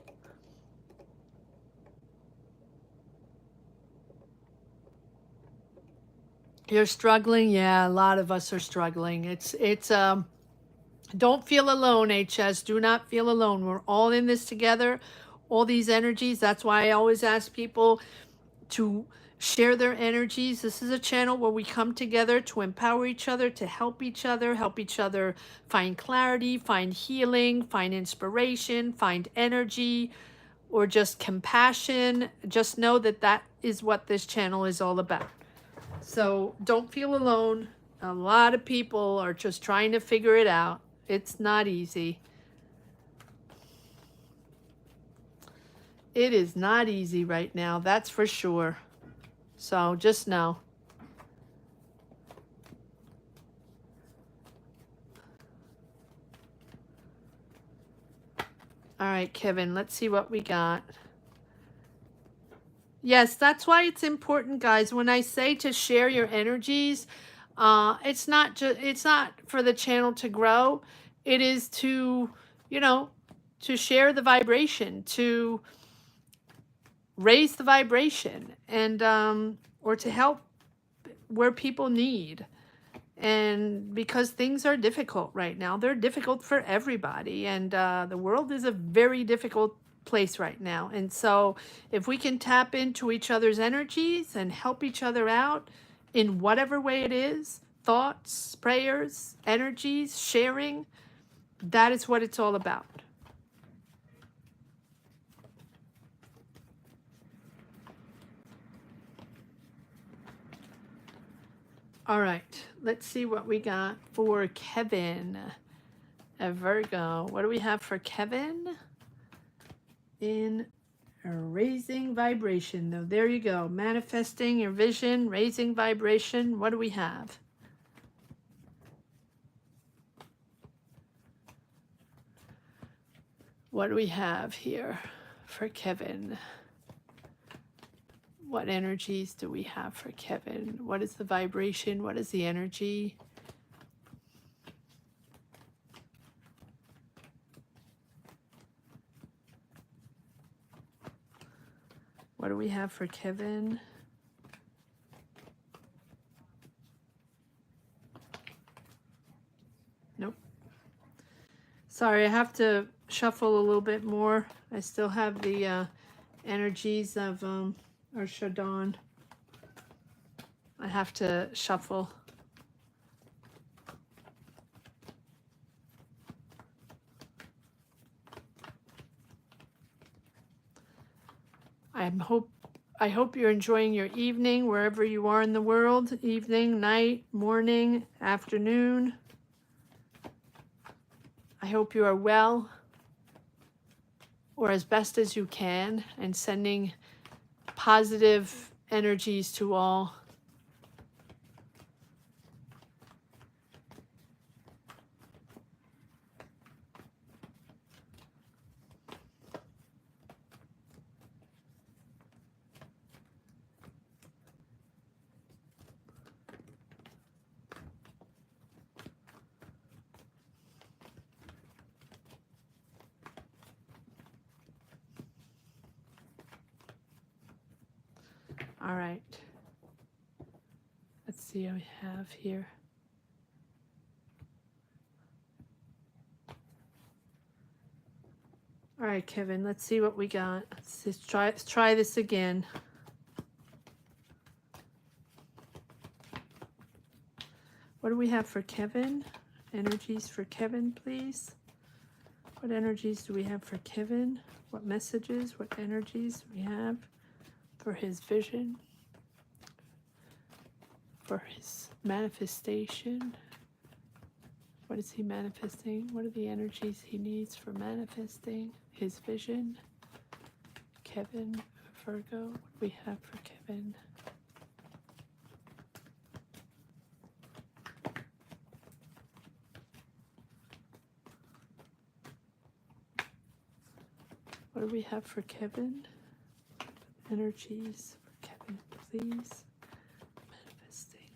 You're struggling? Yeah, a lot of us are struggling. It's don't feel alone, HS. Do not feel alone. We're all in this together. All these energies. That's why I always ask people to share their energies. This is a channel where we come together to empower each other, to help each other find clarity, find healing, find inspiration, find energy, or just compassion. Just know that that is what this channel is all about. So don't feel alone. A lot of people are just trying to figure it out. It's not easy. It is not easy right now, that's for sure. So just know. All right, Kevin, let's see what we got. Yes, that's why it's important, guys. When I say to share your energies, it's not for the channel to grow. It is to, you know, to share the vibration, to raise the vibration, and or to help where people need. And because things are difficult right now, they're difficult for everybody, and the world is a very difficult place right now. And so if we can tap into each other's energies and help each other out in whatever way it is, thoughts, prayers, energies, sharing, that is what it's all about. All right, let's see what we got for Kevin, a Virgo. What do we have for Kevin in raising vibration? No, there you go. Manifesting your vision, raising vibration. What do we have? What do we have here for Kevin? What energies do we have for Kevin? What is the vibration? What is the energy? What do we have for Kevin? Nope. Sorry, I have to shuffle a little bit more. I still have the energies of our Shadon. I have to shuffle. I hope you're enjoying your evening wherever you are in the world. Evening, night, morning, afternoon. I hope you are well, or as best as you can, and sending positive energies to all. All right. Let's see what we have here. All right, Kevin, let's see what we got. Let's try this again. What do we have for Kevin? Energies for Kevin, please. What energies do we have for Kevin? What messages, what energies do we have for his vision, for his manifestation. What is he manifesting? What are the energies he needs for manifesting his vision? Kevin, Virgo, what do we have for Kevin? What do we have for Kevin? Energies for Kevin, please. Manifesting.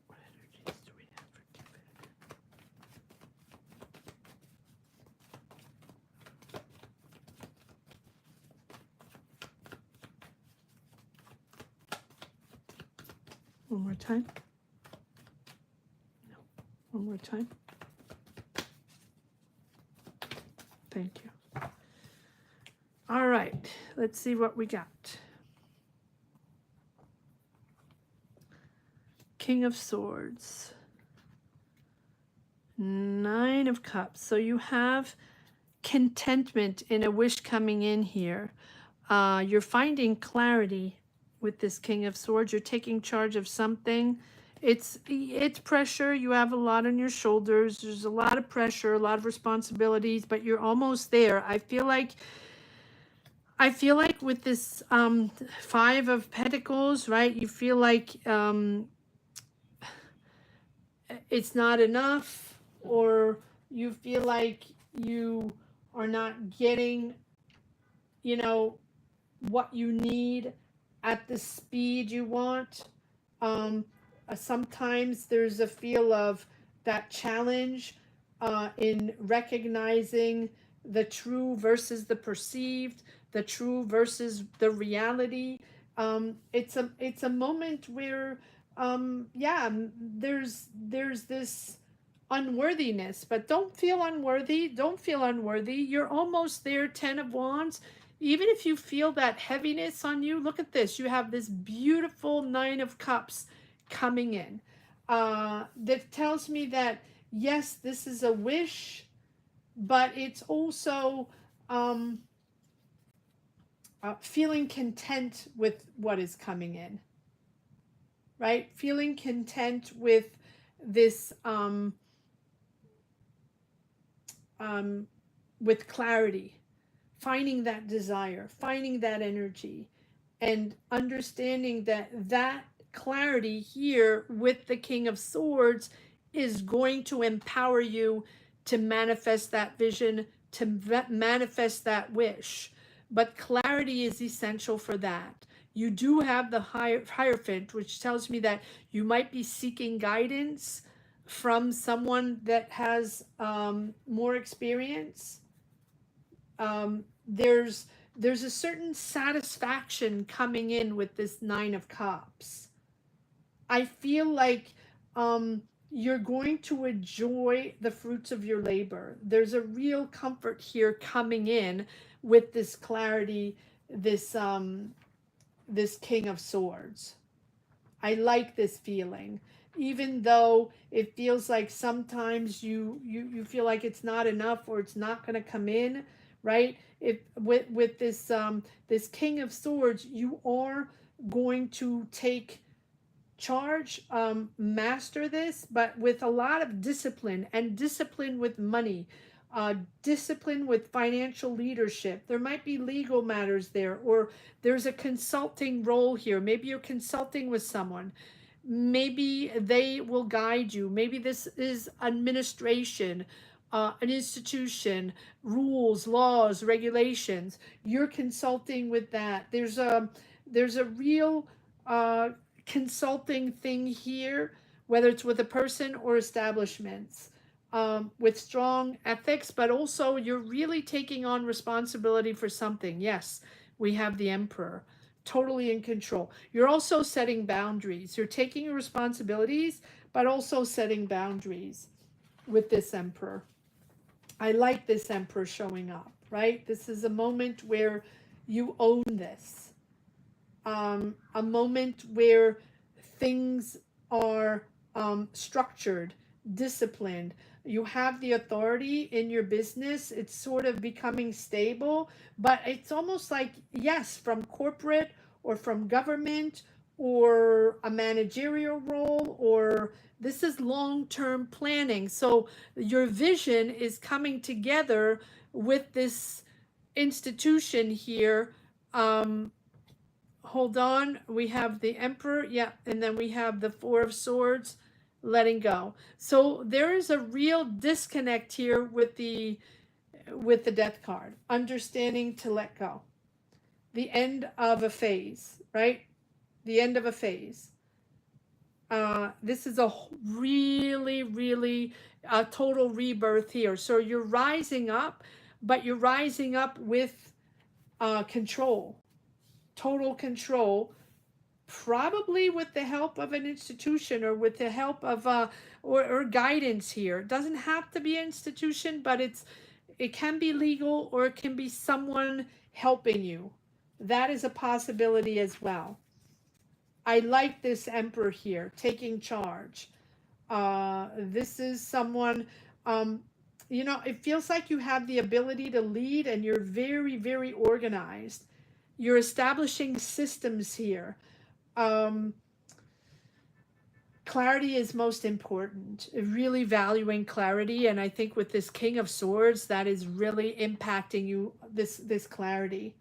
What energies do we have for Kevin? One more time. No. One more time. Thank you. All right. Let's see what we got. King of Swords. Nine of Cups. So you have contentment in a wish coming in here. You're finding clarity with this King of Swords. You're taking charge of something. It's pressure. You have a lot on your shoulders. There's a lot of pressure, a lot of responsibilities, but you're almost there. I feel like with this Five of Pentacles, right? You feel like it's not enough, or you feel like you are not getting, you know, what you need at the speed you want. Sometimes there's a feel of that challenge in recognizing the true versus the perceived, the true versus the reality. It's a moment where yeah, there's this unworthiness, but don't feel unworthy. Don't feel unworthy. You're almost there. 10 of Wands. Even if you feel that heaviness on you, look at this. You have this beautiful 9 of Cups coming in. That tells me that, yes, this is a wish, but it's also feeling content with what is coming in, right? Feeling content with this, with clarity. Finding that desire, finding that energy, and understanding that that clarity here with the King of Swords is going to empower you to manifest that vision, to manifest that wish. But clarity is essential for that. You do have the Hierophant, which tells me that you might be seeking guidance from someone that has more experience. There's a certain satisfaction coming in with this 9 of Cups. I feel like you're going to enjoy the fruits of your labor. There's a real comfort here coming in with this clarity, this this King of Swords. I like this feeling, even though it feels like sometimes you feel like it's not enough or it's not going to come in, right? If with this this King of Swords, you are going to take charge, master this, but with a lot of discipline, and discipline with money, discipline with financial leadership. There might be legal matters there, or there's a consulting role here. Maybe you're consulting with someone. Maybe they will guide you. Maybe this is administration, an institution, rules, laws, regulations. You're consulting with that. There's a real consulting thing here, whether it's with a person or establishments, with strong ethics, but also you're really taking on responsibility for something. Yes, we have the Emperor, totally in control. You're also setting boundaries. You're taking your responsibilities, but also setting boundaries with this Emperor. I like this Emperor showing up, right? This is a moment where you own this. A moment where things are structured, disciplined. You have the authority in your business. It's sort of becoming stable, but it's almost like, yes, from corporate or from government or a managerial role, or this is long-term planning. So your vision is coming together with this institution here. Hold on, we have the Emperor, yeah, and then we have the Four of Swords, letting go. So there is a real disconnect here with the Death card, understanding to let go, the end of a phase, right? The end of a phase. This is a really total rebirth here. So you're rising up, but you're rising up with control, total control, probably with the help of an institution or with the help of or guidance here. It doesn't have to be an institution, but it can be legal, or it can be someone helping you. That is a possibility as well. I like this Emperor here, taking charge. This is someone, it feels like you have the ability to lead, and you're very organized. You're establishing systems here. Clarity is most important, really valuing clarity. And I think with this King of Swords, that is really impacting you, this clarity.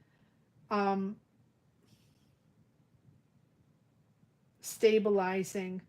Stabilizing.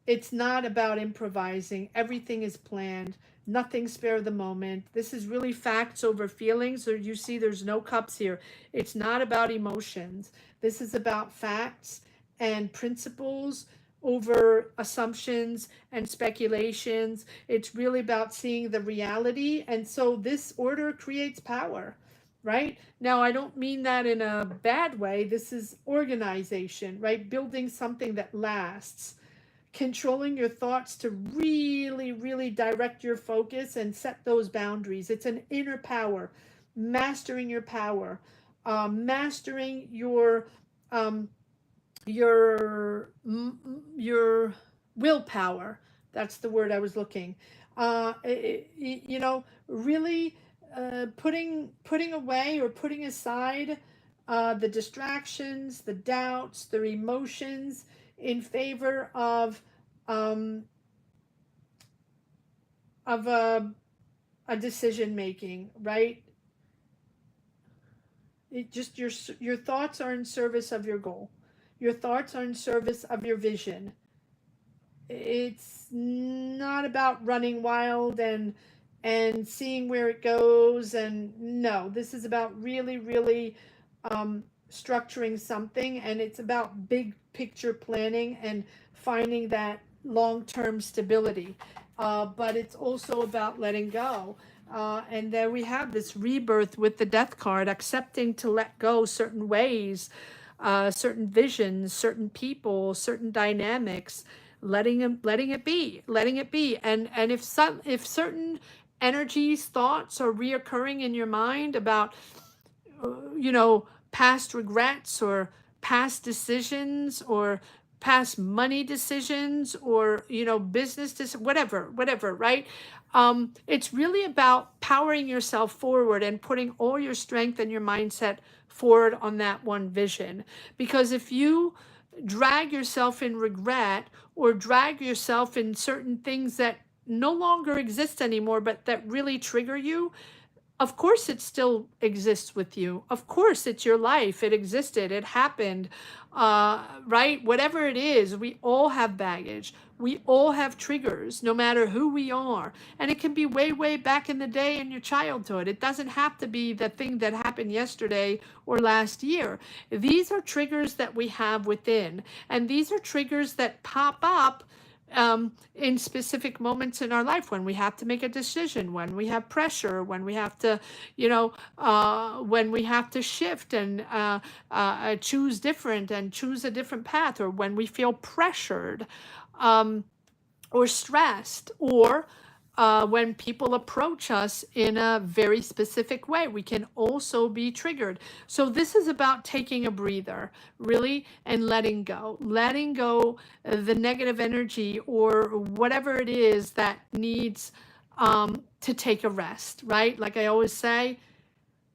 It's not about improvising. Everything is planned. Nothing spare the moment. This is really facts over feelings. Or you see there's no cups here. It's not about emotions. This is about facts and principles over assumptions and speculations. It's really about seeing the reality. And so this order creates power, right? Now, I don't mean that in a bad way. This is organization, right? Building something that lasts. Controlling your thoughts to really direct your focus and set those boundaries. It's an inner power. Mastering your power. Mastering your willpower. That's the word I was looking. Really putting away or putting aside the distractions, the doubts, the emotions, in favor of a decision making, right? It just your thoughts are in service of your goal. Your thoughts are in service of your vision. It's not about running wild and seeing where it goes. And no, this is about really structuring something, and it's about big picture planning and finding that long-term stability. But it's also about letting go. And there we have this rebirth with the Death card, accepting to let go certain ways, certain visions, certain people, certain dynamics, letting it be. And if certain energies, thoughts are reoccurring in your mind about past regrets or past decisions or past money decisions or business decisions, whatever, right? It's really about powering yourself forward and putting all your strength and your mindset forward on that one vision. Because if you drag yourself in regret or drag yourself in certain things that no longer exist anymore, but that really trigger you, of course it still exists with you. Of course it's your life. It existed. It happened. Right? Whatever it is, we all have baggage. We all have triggers, no matter who we are. And it can be way back in the day in your childhood. It doesn't have to be the thing that happened yesterday or last year. These are triggers that we have within. And these are triggers that pop up in specific moments in our life, when we have to make a decision, when we have pressure, when we have to, when we have to shift and choose different and choose a different path, or when we feel pressured or stressed, or when people approach us in a very specific way. We can also be triggered. So this is about taking a breather, really, and letting go the negative energy or whatever it is that needs to take a rest, right? Like I always say,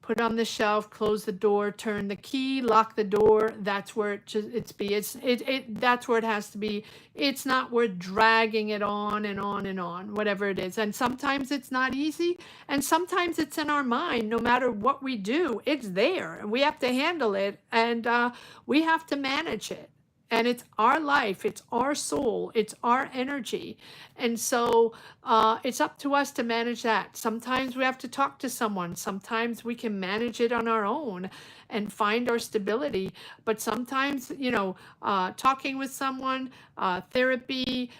put it on the shelf, close the door, turn the key, lock the door. That's where that's where it has to be. It's not worth dragging it on and on and on, whatever it is. And sometimes it's not easy, and sometimes it's in our mind. No matter what we do, it's there, and we have to handle it, and we have to manage it. And it's our life, it's our soul, it's our energy. And so it's up to us to manage that. Sometimes we have to talk to someone. Sometimes we can manage it on our own and find our stability. But sometimes, talking with someone, therapy,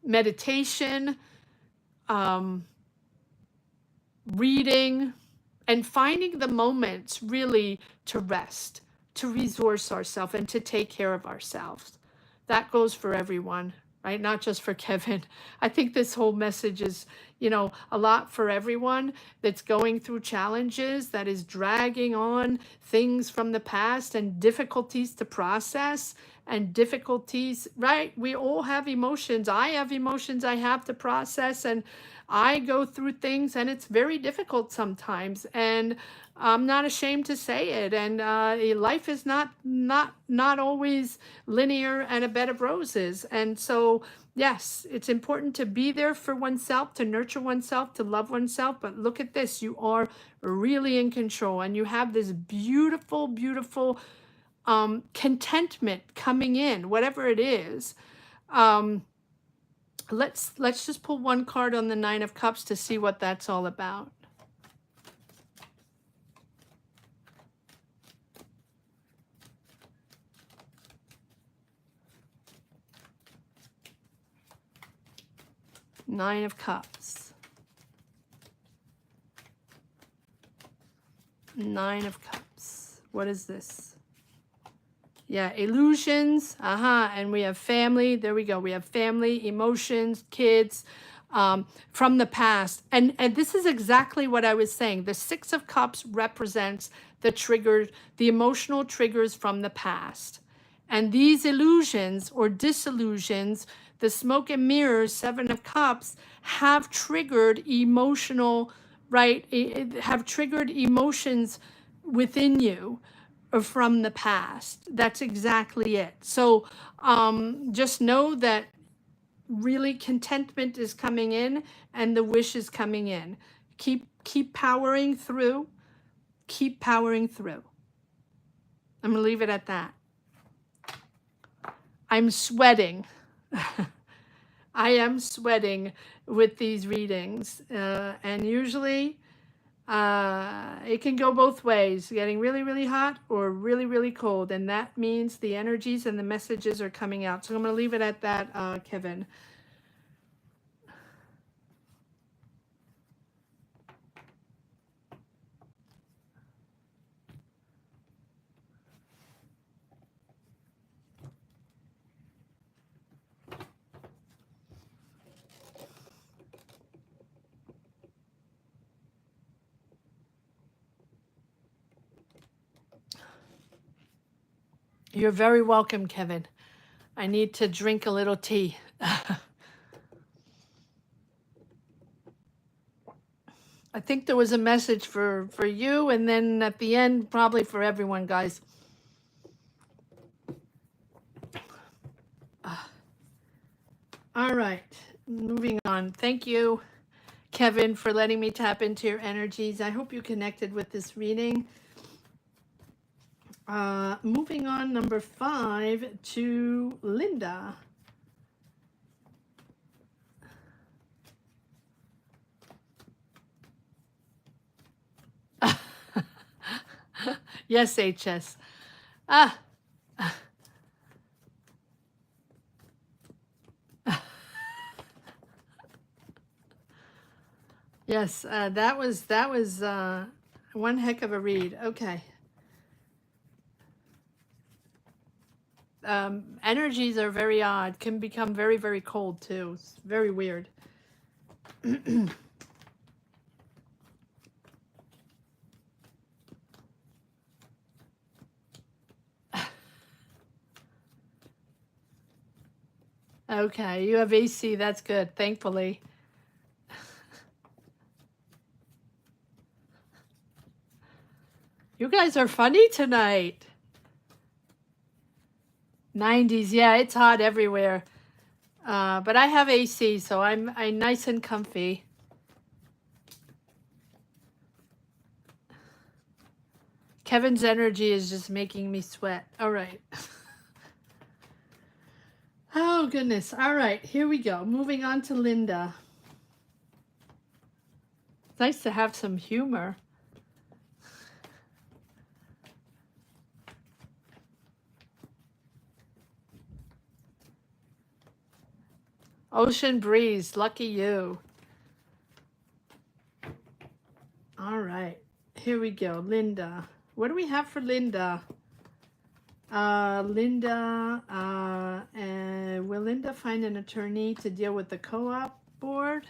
meditation, reading, and finding the moments really to rest, to resource ourselves, and to take care of ourselves. That goes for everyone, right? Not just for Kevin. I think this whole message is, a lot for everyone that's going through challenges, that is dragging on things from the past and difficulties to process and difficulties, right? We all have emotions. I have emotions I have to process, and I go through things, and it's very difficult sometimes, and I'm not ashamed to say it. And life is not always linear and a bed of roses. And so, yes, it's important to be there for oneself, to nurture oneself, to love oneself. But look at this: you are really in control, and you have this beautiful, beautiful contentment coming in, whatever it is. Let's just pull one card on the Nine of Cups to see what that's all about. Nine of Cups. Nine of Cups. What is this? Yeah, illusions. And we have family. There we go. We have family, emotions, kids, from the past. And this is exactly what I was saying. The Six of Cups represents the emotional triggers from the past. And these illusions or disillusions, the smoke and mirrors, Seven of Cups, have triggered emotional, right? Have triggered emotions within you from the past. That's exactly it. So just know that really contentment is coming in, and the wish is coming in. Keep powering through. Keep powering through. I'm gonna leave it at that. I'm sweating. I am sweating with these readings, and usually it can go both ways, getting really, really hot or really, really cold. And that means the energies and the messages are coming out. So I'm going to leave it at that, Kevin. You're very welcome, Kevin. I need to drink a little tea. I think there was a message for you, and then at the end, probably for everyone, guys. All right, moving on. Thank you, Kevin, for letting me tap into your energies. I hope you connected with this reading. Moving on, number 5 to Linda. Yes, HS. Yes, that was one heck of a read. Okay. energies are very odd, can become very, very cold too. It's very weird. Okay, you have AC, that's good, thankfully. You guys are funny tonight. 90s, yeah, it's hot everywhere. But I have AC, so I'm nice and comfy. Kevin's energy is just making me sweat. All right. Oh, goodness. All right, here we go. Moving on to Linda. It's nice to have some humor. Ocean breeze, lucky you. All right, here we go. Linda. What do we have for Linda? Linda, will Linda find an attorney to deal with the co-op board?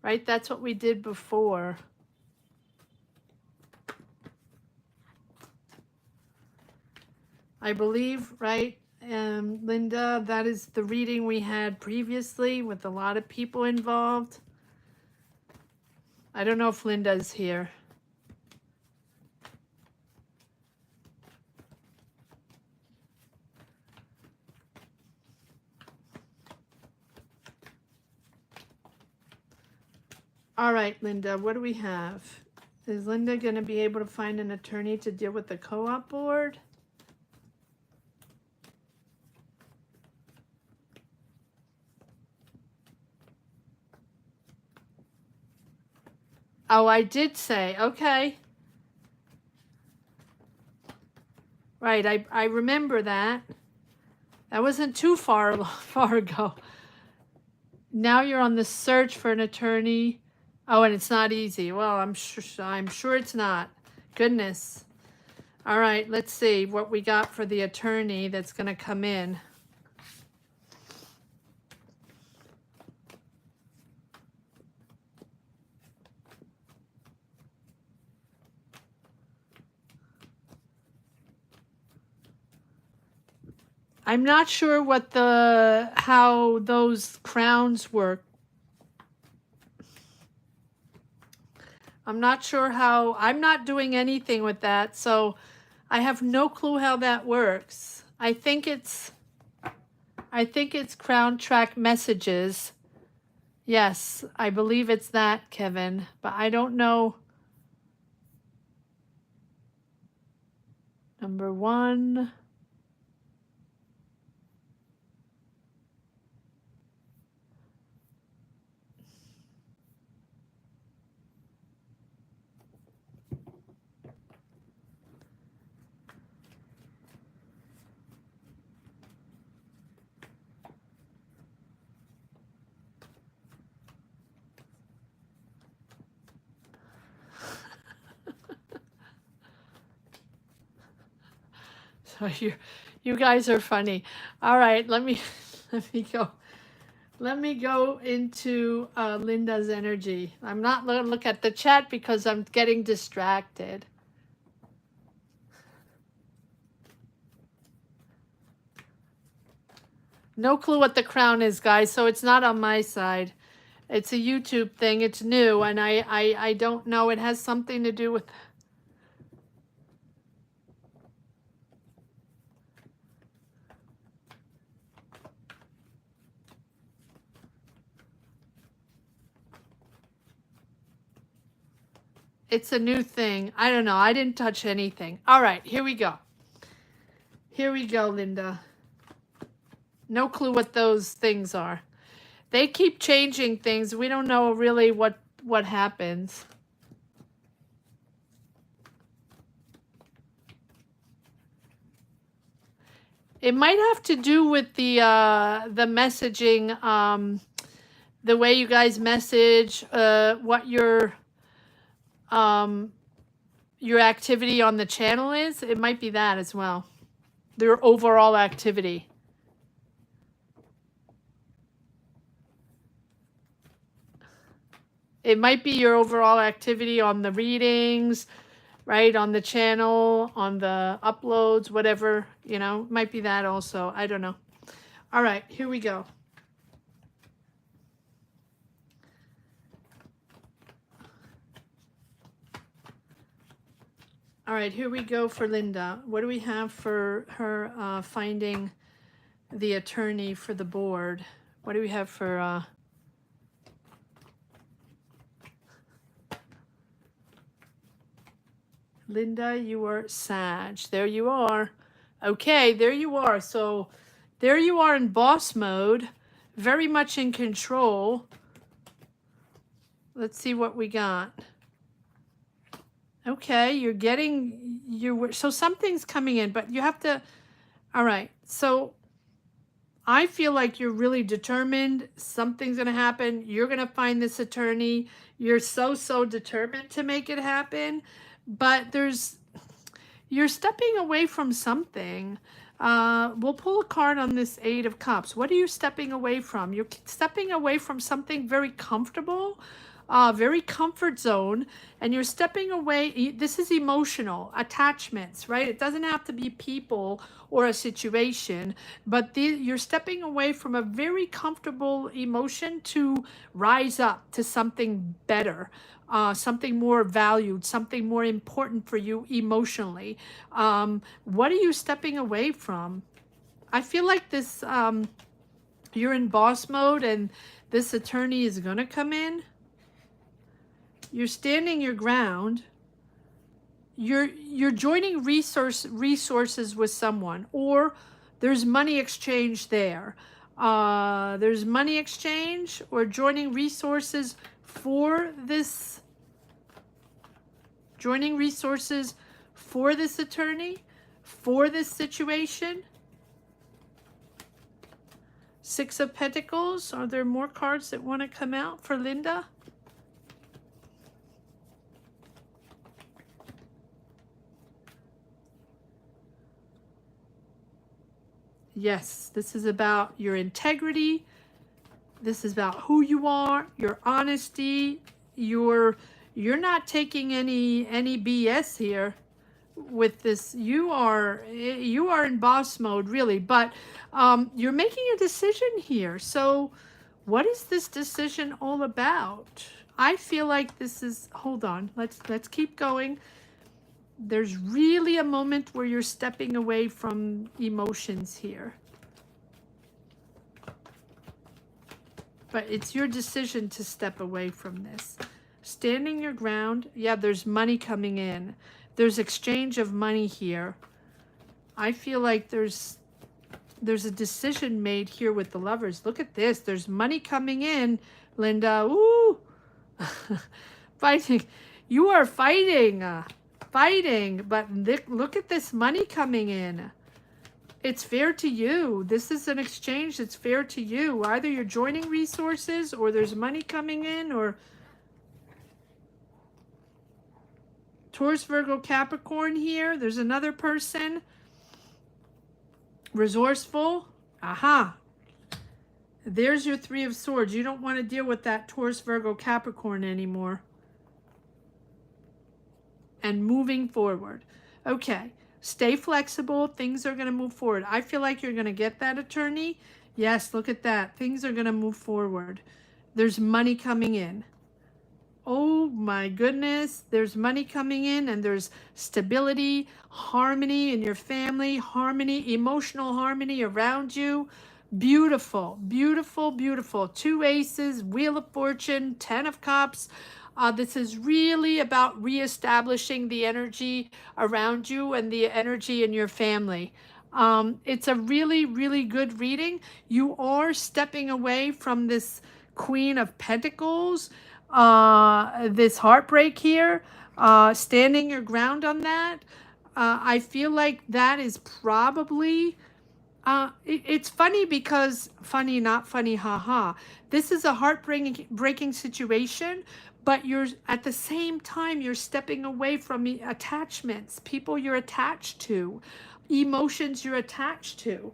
Right, that's what we did before. I believe, right, Linda, that is the reading we had previously with a lot of people involved. I don't know if Linda's here. All right, Linda, what do we have? Is Linda going to be able to find an attorney to deal with the co-op board? Oh, I did say, okay. Right, I remember that. That wasn't too far ago. Now you're on the search for an attorney. Oh, and it's not easy. Well, I'm sure it's not. Goodness. All right, let's see what we got for the attorney that's going to come in. I'm not sure what how those crowns work. I'm not sure how, I'm not doing anything with that, so I have no clue how that works. I think it's Crown Track Messages. Yes, I believe it's that, Kevin, but I don't know. Number 1. So you guys are funny. All right, let me go. Let me go into Linda's energy. I'm not going to look at the chat because I'm getting distracted. No clue what the crown is, guys, so it's not on my side. It's a YouTube thing. It's new, and I don't know. It has something to do with... It's a new thing. I don't know. I didn't touch anything. All right, here we go. Here we go, Linda. No clue what those things are. They keep changing things. We don't know really what happens. It might have to do with the messaging, the way you guys message, what your activity on the channel is. It might be that as well. their overall activity. It might be your overall activity on the readings, right? On the channel, on the uploads, whatever, you know, might be that also. I don't know. All right, here we go. All right, here we go for Linda. What do we have for her finding the attorney for the board? What do we have for Linda? You are Sag. There you are. Okay, there you are. So there you are in boss mode, very much in control. Let's see what we got. Okay, you're getting so something's coming in, but you have to. All right, so I feel like you're really determined. Something's gonna happen. You're gonna find this attorney. You're so determined to make it happen, but you're stepping away from something. We'll pull a card on this Eight of Cups. What are you stepping away from? You're stepping away from something very comfortable, very comfort zone, and you're stepping away. This is emotional attachments, right? It doesn't have to be people or a situation, but you're stepping away from a very comfortable emotion to rise up to something better. Something more valued, something more important for you emotionally. What are you stepping away from? I feel like this, you're in boss mode and this attorney is going to come in. You're standing your ground. You're joining resources with someone, or there's money exchange there. There's money exchange or joining resources for this. Joining resources for this attorney, for this situation. Six of Pentacles. Are there more cards that want to come out for Linda? Yes, this is about your integrity. This is about who you are, your honesty, you're not taking any BS here with this. You are in boss mode, really, but you're making a decision here. So what is this decision all about? I feel like this is, hold on, let's keep going. There's really a moment where you're stepping away from emotions here. But it's your decision to step away from this. Standing your ground. Yeah, there's money coming in. There's exchange of money here. I feel like there's a decision made here with the Lovers. Look at this. There's money coming in, Linda. Ooh. Fighting. You are fighting. Fighting. But look at this money coming in. It's fair to you. This is an exchange that's fair to you. Either you're joining resources or there's money coming in, or Taurus, Virgo, Capricorn here. There's another person. Resourceful. Aha. There's your Three of Swords. You don't want to deal with that Taurus, Virgo, Capricorn anymore. And moving forward. Okay. Stay flexible. Things are going to move forward. I feel like you're going to get that attorney. Yes, look at that. Things are going to move forward. There's money coming in. Oh my goodness. There's money coming in, and there's stability, harmony in your family, harmony, emotional harmony around you. Beautiful, beautiful, beautiful. Two aces, Wheel of Fortune, 10 of Cups. This is really about reestablishing the energy around you and the energy in your family. It's a really, really good reading. You are stepping away from this Queen of Pentacles, this heartbreak here, standing your ground on that. I feel like that is probably... it's funny because, funny, not funny, haha. This is a heartbreaking situation, but you're at the same time, you're stepping away from attachments, people you're attached to. emotions you're attached to,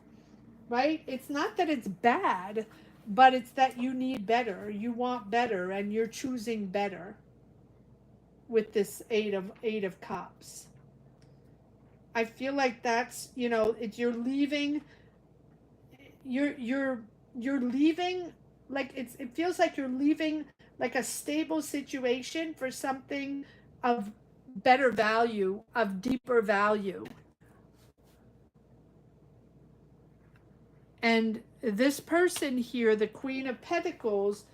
right? It's not that it's bad, but it's that you need better, you want better, and you're choosing better with this eight of cups. I feel like that's, it's you're leaving, you're you're you're leaving, like it feels like you're leaving like a stable situation for something of better value, of deeper value. And this person here, the Queen of Pentacles,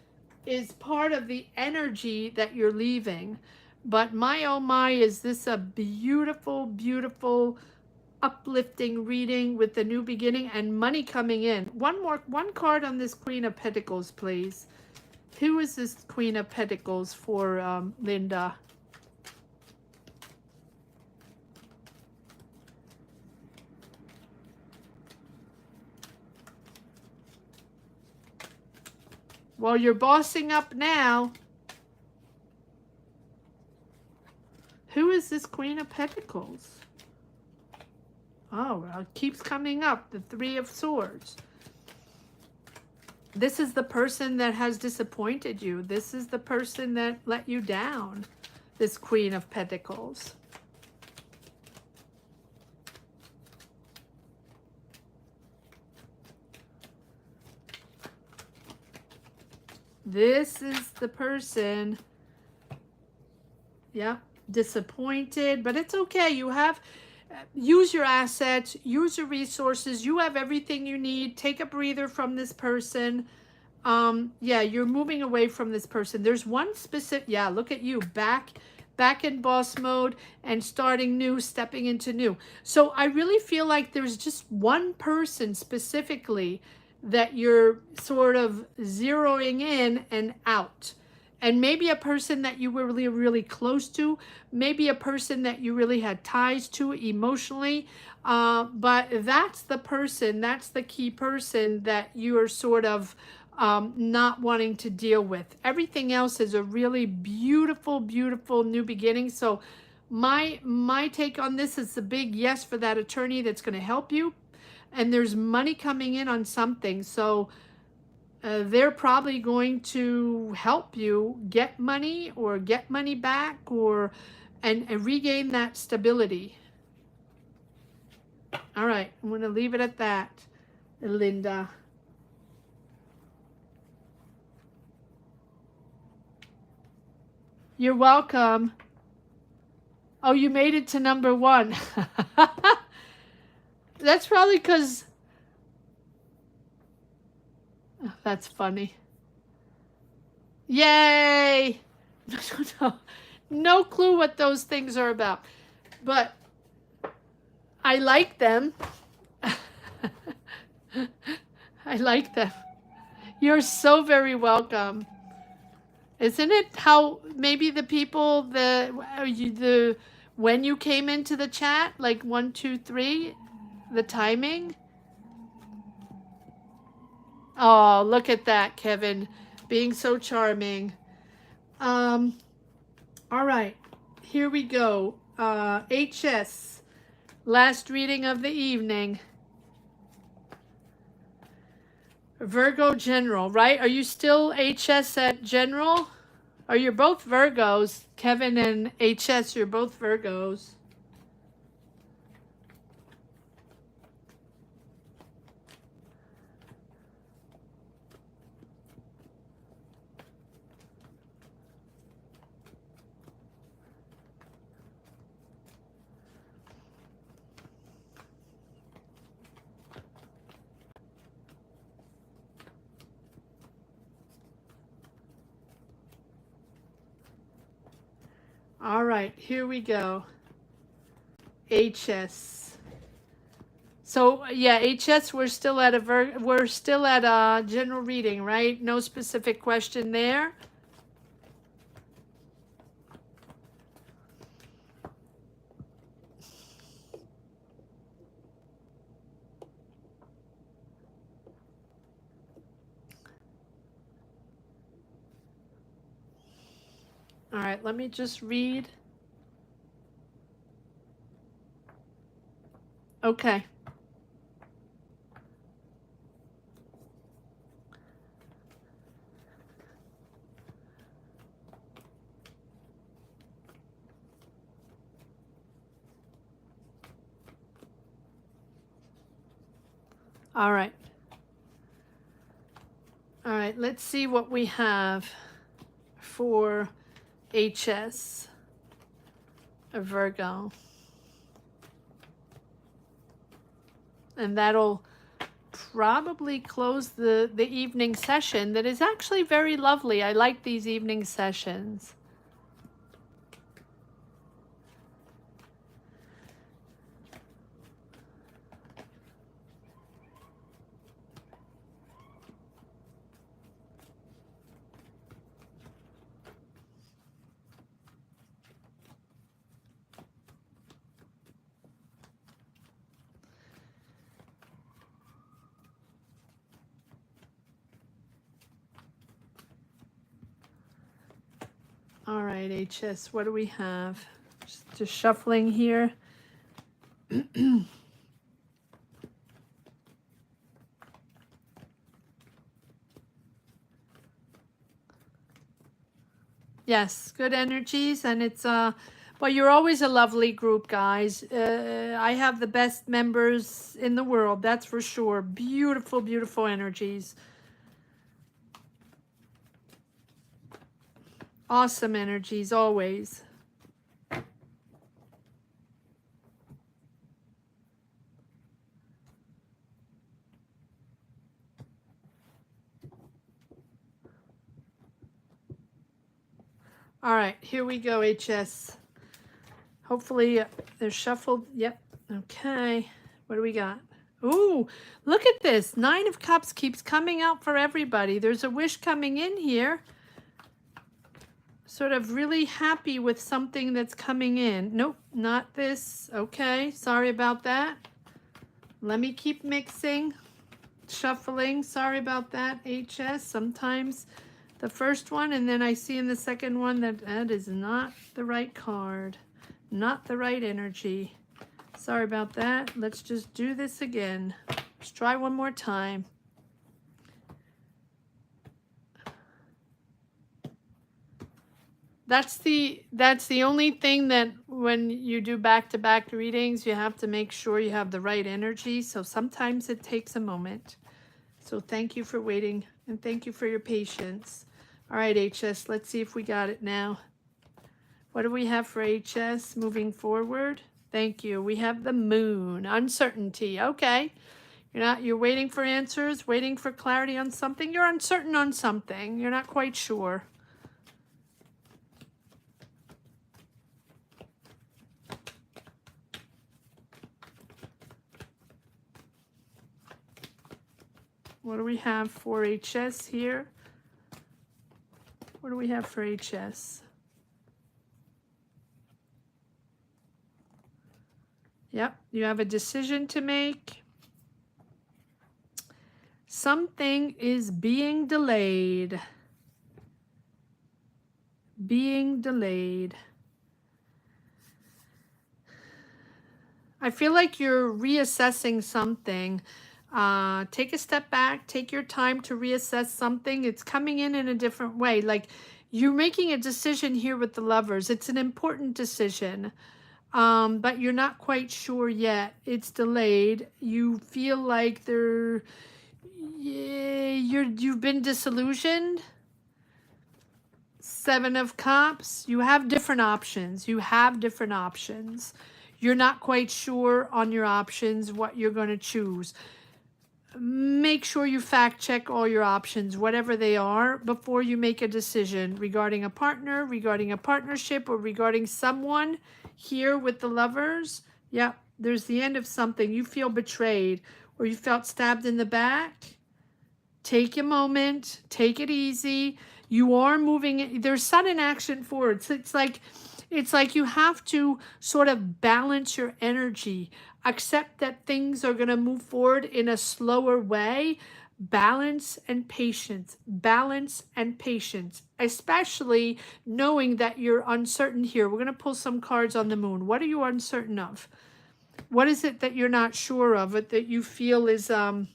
is part of the energy that you're leaving. But my oh my, is this a beautiful, beautiful, uplifting reading with the new beginning and money coming in. One card on this Queen of Pentacles, please. Who is this Queen of Pentacles for Linda? Well, you're bossing up now. Who is this Queen of Pentacles? Oh, well, it keeps coming up. The Three of Swords. This is the person that has disappointed you. This is the person that let you down. This Queen of Pentacles. This is the person. Yeah, disappointed, but it's okay. You have, use your assets, use your resources. You have everything you need. Take a breather from this person. Yeah, you're moving away from this person. There's one specific, yeah, look at you, back in boss mode and starting new, stepping into new. So I really feel like there's just one person specifically that you're sort of zeroing in and out. And maybe a person that you were really, really close to, maybe a person that you really had ties to emotionally. But that's the person, that's the key person that you're sort of not wanting to deal with. Everything else is a really beautiful, beautiful new beginning. So my take on this is a big yes for that attorney that's going to help you. And there's money coming in on something. So they're probably going to help you get money or get money back or and regain that stability. All right, I'm going to leave it at that, Linda. You're welcome. Oh, you made it to number 1. That's probably because... Oh, that's funny. Yay! No clue what those things are about. But I like them. I like them. You're so very welcome. Isn't it how maybe the people the when you came into the chat, like 1, 2, 3, the timing? Oh, look at that, Kevin, being so charming. All right, here we go. HS, last reading of the evening. Virgo General, right? Are you still HS at General? Or you're both Virgos, Kevin and HS, you're both Virgos. All right, here we go. HS. So yeah, HS, we're still at a general reading, right? No specific question there. All right, let me just read. Okay. All right. All right, let's see what we have for HS, Virgo. And that'll probably close the evening session that is actually very lovely. I like these evening sessions. All right, HS, what do we have? Just shuffling here. Yes, good energies, and it's well, you're always a lovely group, guys. I have the best members in the world, that's for sure. Beautiful, beautiful energies. Awesome energies, always. All right, here we go, HS. Hopefully they're shuffled. Yep. Okay. What do we got? Ooh, look at this. 9 of Cups keeps coming out for everybody. There's a wish coming in here. Sort of really happy with something that's coming in. Nope, not this. Okay, sorry about that. Let me keep mixing, shuffling. Sorry about that, HS. Sometimes the first one, and then I see in the second one that is not the right card. Not the right energy. Sorry about that. Let's just do this again. Let's try one more time. That's the only thing that when you do back-to-back readings, you have to make sure you have the right energy. So sometimes it takes a moment. So thank you for waiting, and thank you for your patience. All right, HS, let's see if we got it now. What do we have for HS moving forward? Thank you. We have the Moon. Uncertainty. Okay. You're waiting for answers, waiting for clarity on something. You're uncertain on something. You're not quite sure. What do we have for HS here? What do we have for HS? Yep, you have a decision to make. Something is being delayed. Being delayed. I feel like you're reassessing something. Take a step back, take your time to reassess something. It's coming in a different way. Like you're making a decision here with the Lovers. It's an important decision, but you're not quite sure yet. It's delayed. You feel like you've been disillusioned. 7 of Cups. You have different options. You have different options. You're not quite sure on your options, what you're going to choose. Make sure you fact check all your options, whatever they are, before you make a decision regarding a partner, regarding a partnership, or regarding someone. Here with the Lovers, yeah, there's the end of something. You feel betrayed, or you felt stabbed in the back. Take a moment, take it easy. You are moving, there's sudden action forward. So it's like you have to sort of balance your energy. Accept that things are going to move forward in a slower way. Balance and patience. Balance and patience. Especially knowing that you're uncertain here. We're going to pull some cards on the Moon. What are you uncertain of? What is it that you're not sure of, it that you feel is um,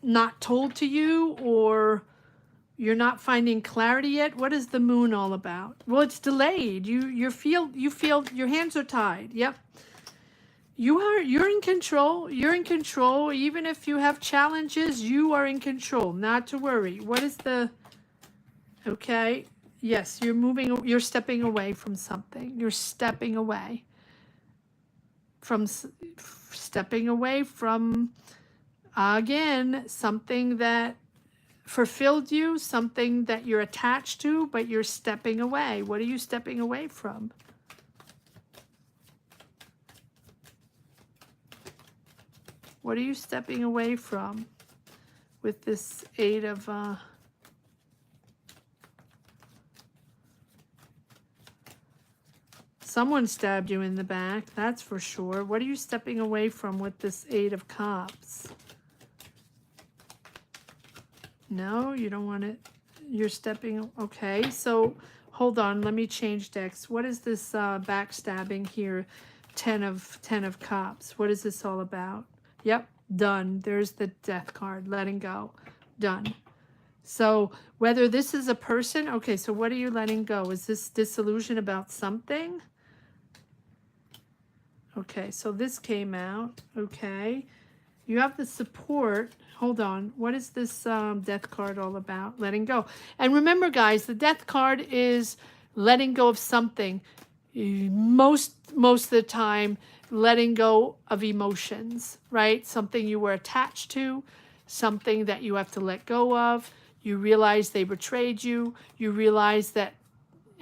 not told to you, or you're not finding clarity yet? What is the moon all about? Well, it's delayed. You feel your hands are tied. Yep. You're in control. You're in control. Even if you have challenges, you are in control. Not to worry. What is the okay? Yes, you're stepping away from something. You're stepping away from stepping away from again something that fulfilled you, something that you're attached to, but you're stepping away. What are you stepping away from? What are you stepping away from with this Eight of someone stabbed you in the back, that's for sure. What are you stepping away from with this Eight of Cups? No, you don't want it. You're stepping, okay, so hold on, let me change decks. What is this backstabbing here? Ten of Cups. What is this all about? Yep, done. There's the Death card, letting go. Done. So whether this is a person, okay, so what are you letting go? Is this disillusion about something? Okay, so this came out, okay. You have the support. Hold on. What is this death card all about? Letting go. And remember, guys, the death card is letting go of something. Most of the time, letting go of emotions, right? Something you were attached to, something that you have to let go of. You realize they betrayed you. You realize that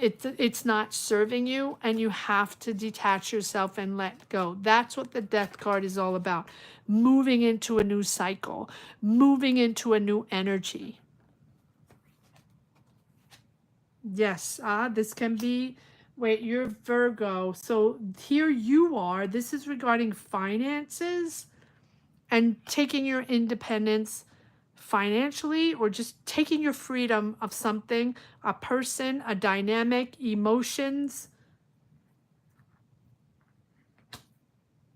it's not serving you, and you have to detach yourself and let go. That's what the death card is all about. Moving into a new cycle, moving into a new energy. Yes, this can be, wait, you're Virgo. So here you are. This is regarding finances and taking your independence financially, or just taking your freedom of something, a person, a dynamic, emotions.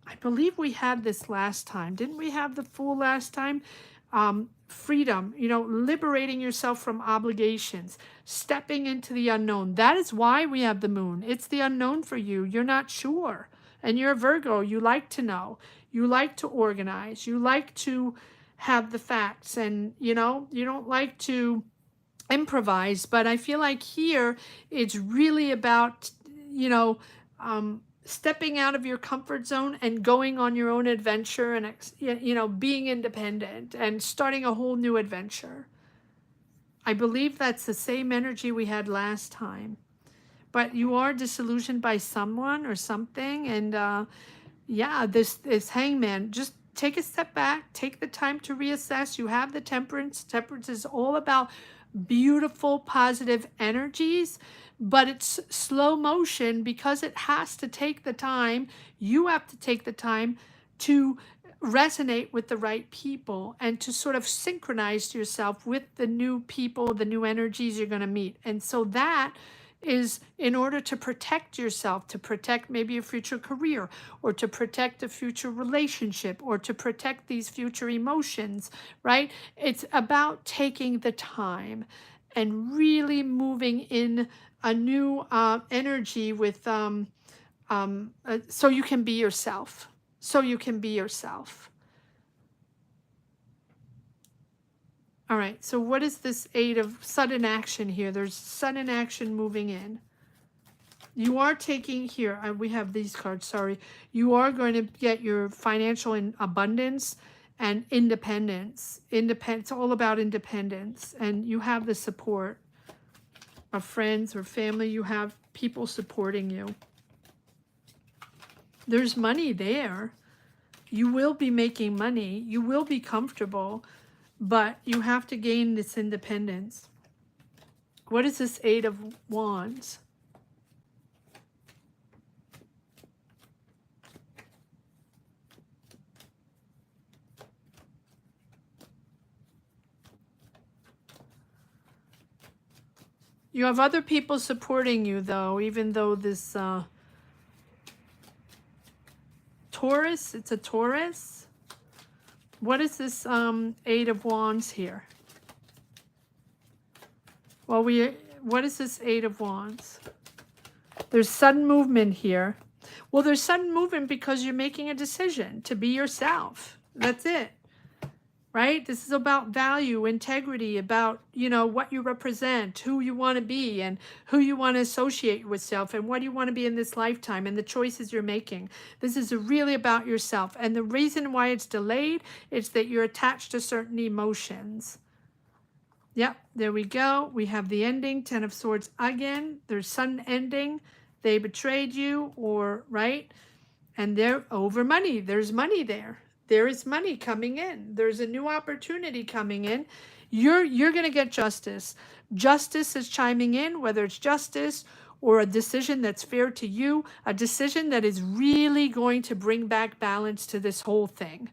I believe we had this last time. Didn't we have the Fool last time? Freedom, liberating yourself from obligations, stepping into the unknown. That is why we have the moon. It's the unknown for you. You're not sure. And you're a Virgo. You like to know. You like to organize. You like to have the facts, and you don't like to improvise. But I feel like here it's really about stepping out of your comfort zone and going on your own adventure, and being independent and starting a whole new adventure. I believe that's the same energy we had last time. But you are disillusioned by someone or something, and yeah, this Hangman, just take a step back, take the time to reassess. You have the Temperance. Temperance is all about beautiful, positive energies, but it's slow motion because it has to take the time. You have to take the time to resonate with the right people and to sort of synchronize yourself with the new people, the new energies you're going to meet. And so that is in order to protect yourself, to protect maybe a future career, or to protect a future relationship, or to protect these future emotions, right? It's about taking the time and really moving in a new energy with so you can be yourself. So you can be yourself. All right, so what is this Eight of sudden action here? There's sudden action moving in. You are taking here, we have these cards, sorry. You are going to get your financial abundance and independence. It's all about independence. And you have the support of friends or family. You have people supporting you. There's money there. You will be making money. You will be comfortable. But you have to gain this independence. What is this Eight of Wands? You have other people supporting you, though, even though this Taurus. It's a Taurus. What is this Eight of Wands here? Well, what is this Eight of Wands? There's sudden movement here. Well, there's sudden movement because you're making a decision to be yourself. That's it. Right? This is about value, integrity, about, you know, what you represent, who you want to be, and who you want to associate with yourself, and what you want to be in this lifetime, and the choices you're making. This is really about yourself. And the reason why it's delayed is that you're attached to certain emotions. Yep, there we go. We have the ending, Ten of Swords again. There's sudden ending. They betrayed you, or, right? And they're over money. There's money there. There is money coming in. There's a new opportunity coming in. You're going to get justice. Justice is chiming in, whether it's justice or a decision that's fair to you, a decision that is really going to bring back balance to this whole thing.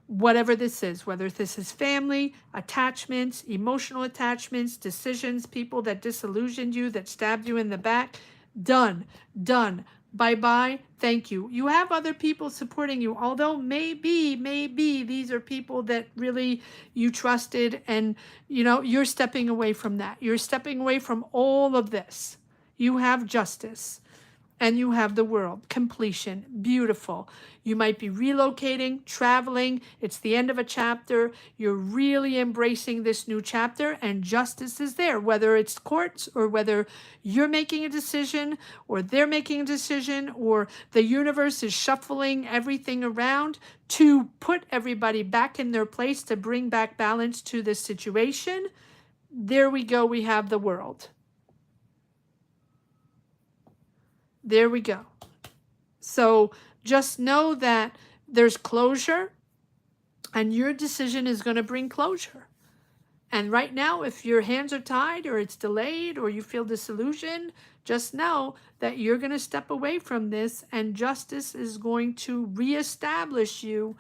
Whatever this is, whether this is family, attachments, emotional attachments, decisions, people that disillusioned you, that stabbed you in the back, done, done. Bye-bye, thank you. You have other people supporting you, although maybe these are people that really you trusted, and, you know, you're stepping away from that. You're stepping away from all of this. You have justice. And you have the world, completion, beautiful. You might be relocating, traveling. It's the end of a chapter. You're really embracing this new chapter, and justice is there, whether it's courts or whether you're making a decision or they're making a decision, or the universe is shuffling everything around to put everybody back in their place to bring back balance to this situation. There we go. We have the world. There we go. So just know that there's closure, and your decision is going to bring closure. And right now, if your hands are tied, or it's delayed, or you feel disillusioned, just know that you're going to step away from this, and justice is going to reestablish you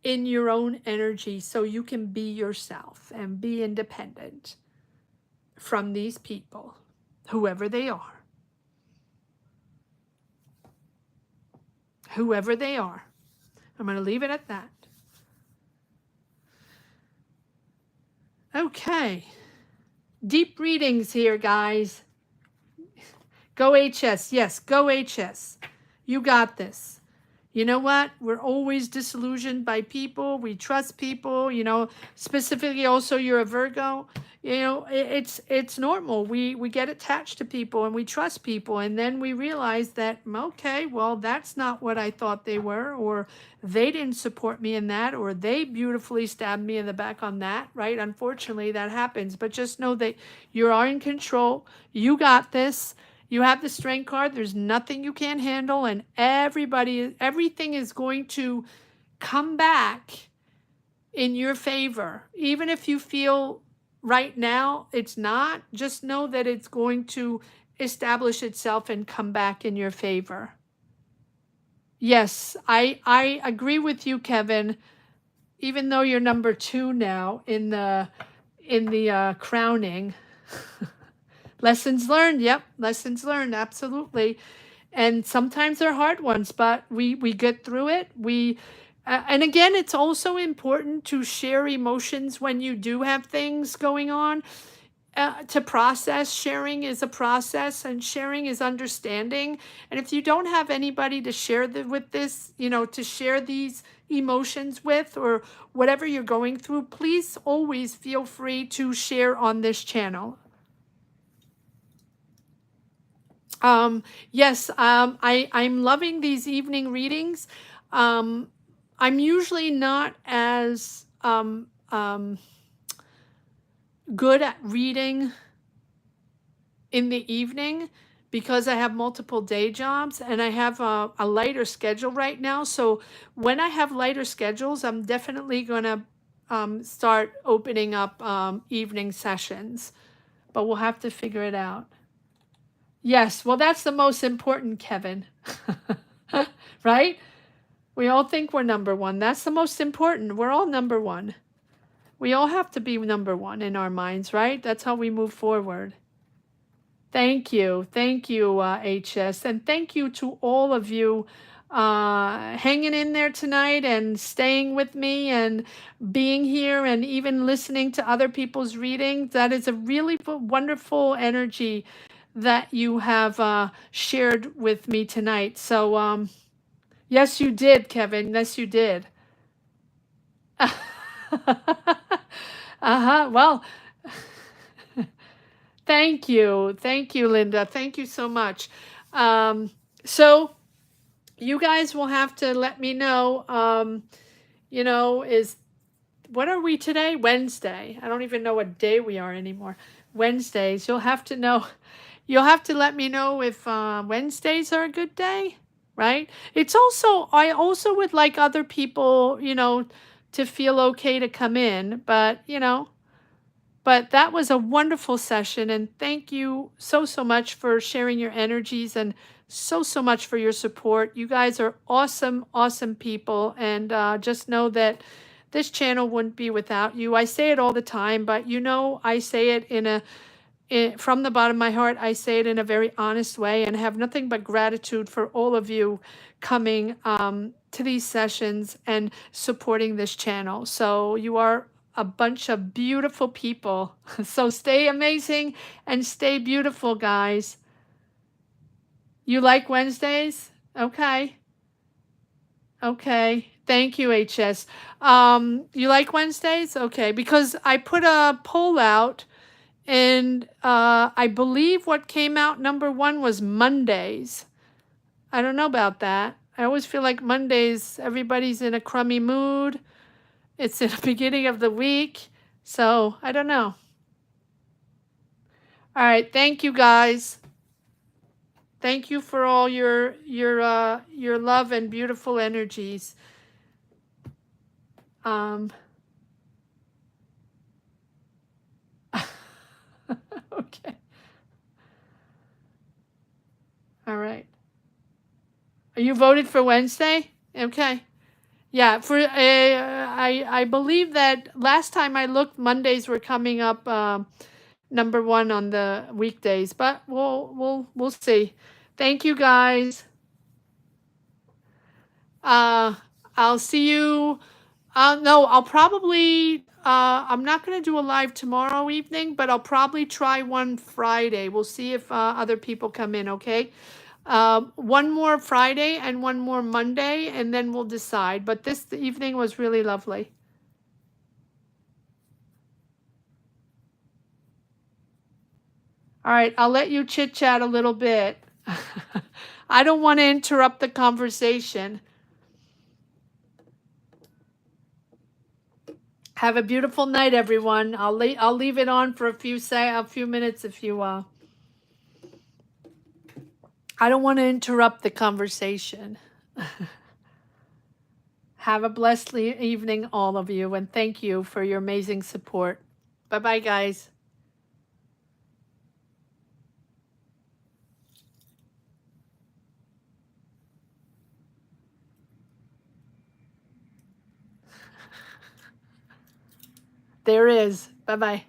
in your own energy so you can be yourself and be independent from these people, whoever they are. Whoever they are. I'm going to leave it at that. Okay. Deep readings here, guys. Go HS. Yes, go HS. You got this. You know what? We're always disillusioned by people. We trust people, you know, specifically also you're a Virgo. You know, it's normal. We get attached to people, and we trust people, and then we realize that, okay, well, that's not what I thought they were, or they didn't support me in that, or they beautifully stabbed me in the back on that, right? Unfortunately, that happens. But just know that you are in control. You got this. You have the Strength card. There's nothing you can't handle, and everything is going to come back in your favor. Even if you feel right now it's not, just know that it's going to establish itself and come back in your favor. Yes, I agree with you, Kevin. Even though you're number 2 now in the crowning. Lessons learned. Yep, lessons learned. Absolutely. And sometimes they're hard ones, but we get through it. And again, it's also important to share emotions when you do have things going on. To process, sharing is a process, and sharing is understanding. And if you don't have anybody to share with this, you know, to share these emotions with, or whatever you're going through, please always feel free to share on this channel. Yes, I'm loving these evening readings. I'm usually not as good at reading in the evening because I have multiple day jobs, and I have a lighter schedule right now. So when I have lighter schedules, I'm definitely going to start opening up evening sessions, but we'll have to figure it out. Yes, well, that's the most important, Kevin. Right? We all think we're number 1. That's the most important. We're all number 1. We all have to be number 1 in our minds, right? That's how we move forward. Thank you. Thank you, HS. And thank you to all of you hanging in there tonight and staying with me and being here and even listening to other people's readings. That is a really wonderful energy that you have shared with me tonight. So, yes, you did, Kevin. Yes, you did. Uh-huh. Well, thank you. Thank you, Linda. Thank you so much. So you guys will have to let me know, is what are we today? Wednesday. I don't even know what day we are anymore. Wednesdays. You'll have to let me know if Wednesdays are a good day, right? I also would like other people, to feel okay to come in, but that was a wonderful session, and thank you so, so much for sharing your energies and so, so much for your support. You guys are awesome, awesome people, and just know that this channel wouldn't be without you. I say it all the time, but I say it from the bottom of my heart. I say it in a very honest way and have nothing but gratitude for all of you coming to these sessions and supporting this channel. So you are a bunch of beautiful people. So stay amazing and stay beautiful, guys. You like Wednesdays? Okay. Okay. Thank you, HS. You like Wednesdays? Okay. Because I put a poll out, and I believe what came out #1 was Mondays. I don't know about that. I always feel like Mondays, everybody's in a crummy mood. It's in the beginning of the week. So I don't know. All right. Thank you, guys. Thank you for all your love and beautiful energies. Okay. All right. You voted for Wednesday? Okay. Yeah, I believe that last time I looked, Mondays were coming up #1 on the weekdays, but we'll see. Thank you, guys. I'll see you. No, I'll probably. I'm not going to do a live tomorrow evening, but I'll probably try one Friday. We'll see if other people come in. Okay. One more Friday and one more Monday, and then we'll decide. But this evening was really lovely. All right, I'll let you chit chat a little bit. I don't want to interrupt the conversation. Have a beautiful night, everyone. I'll leave it on for a few minutes if you. I don't want to interrupt the conversation. Have a blessed evening, all of you, and thank you for your amazing support. Bye-bye, guys. There is. Bye-bye.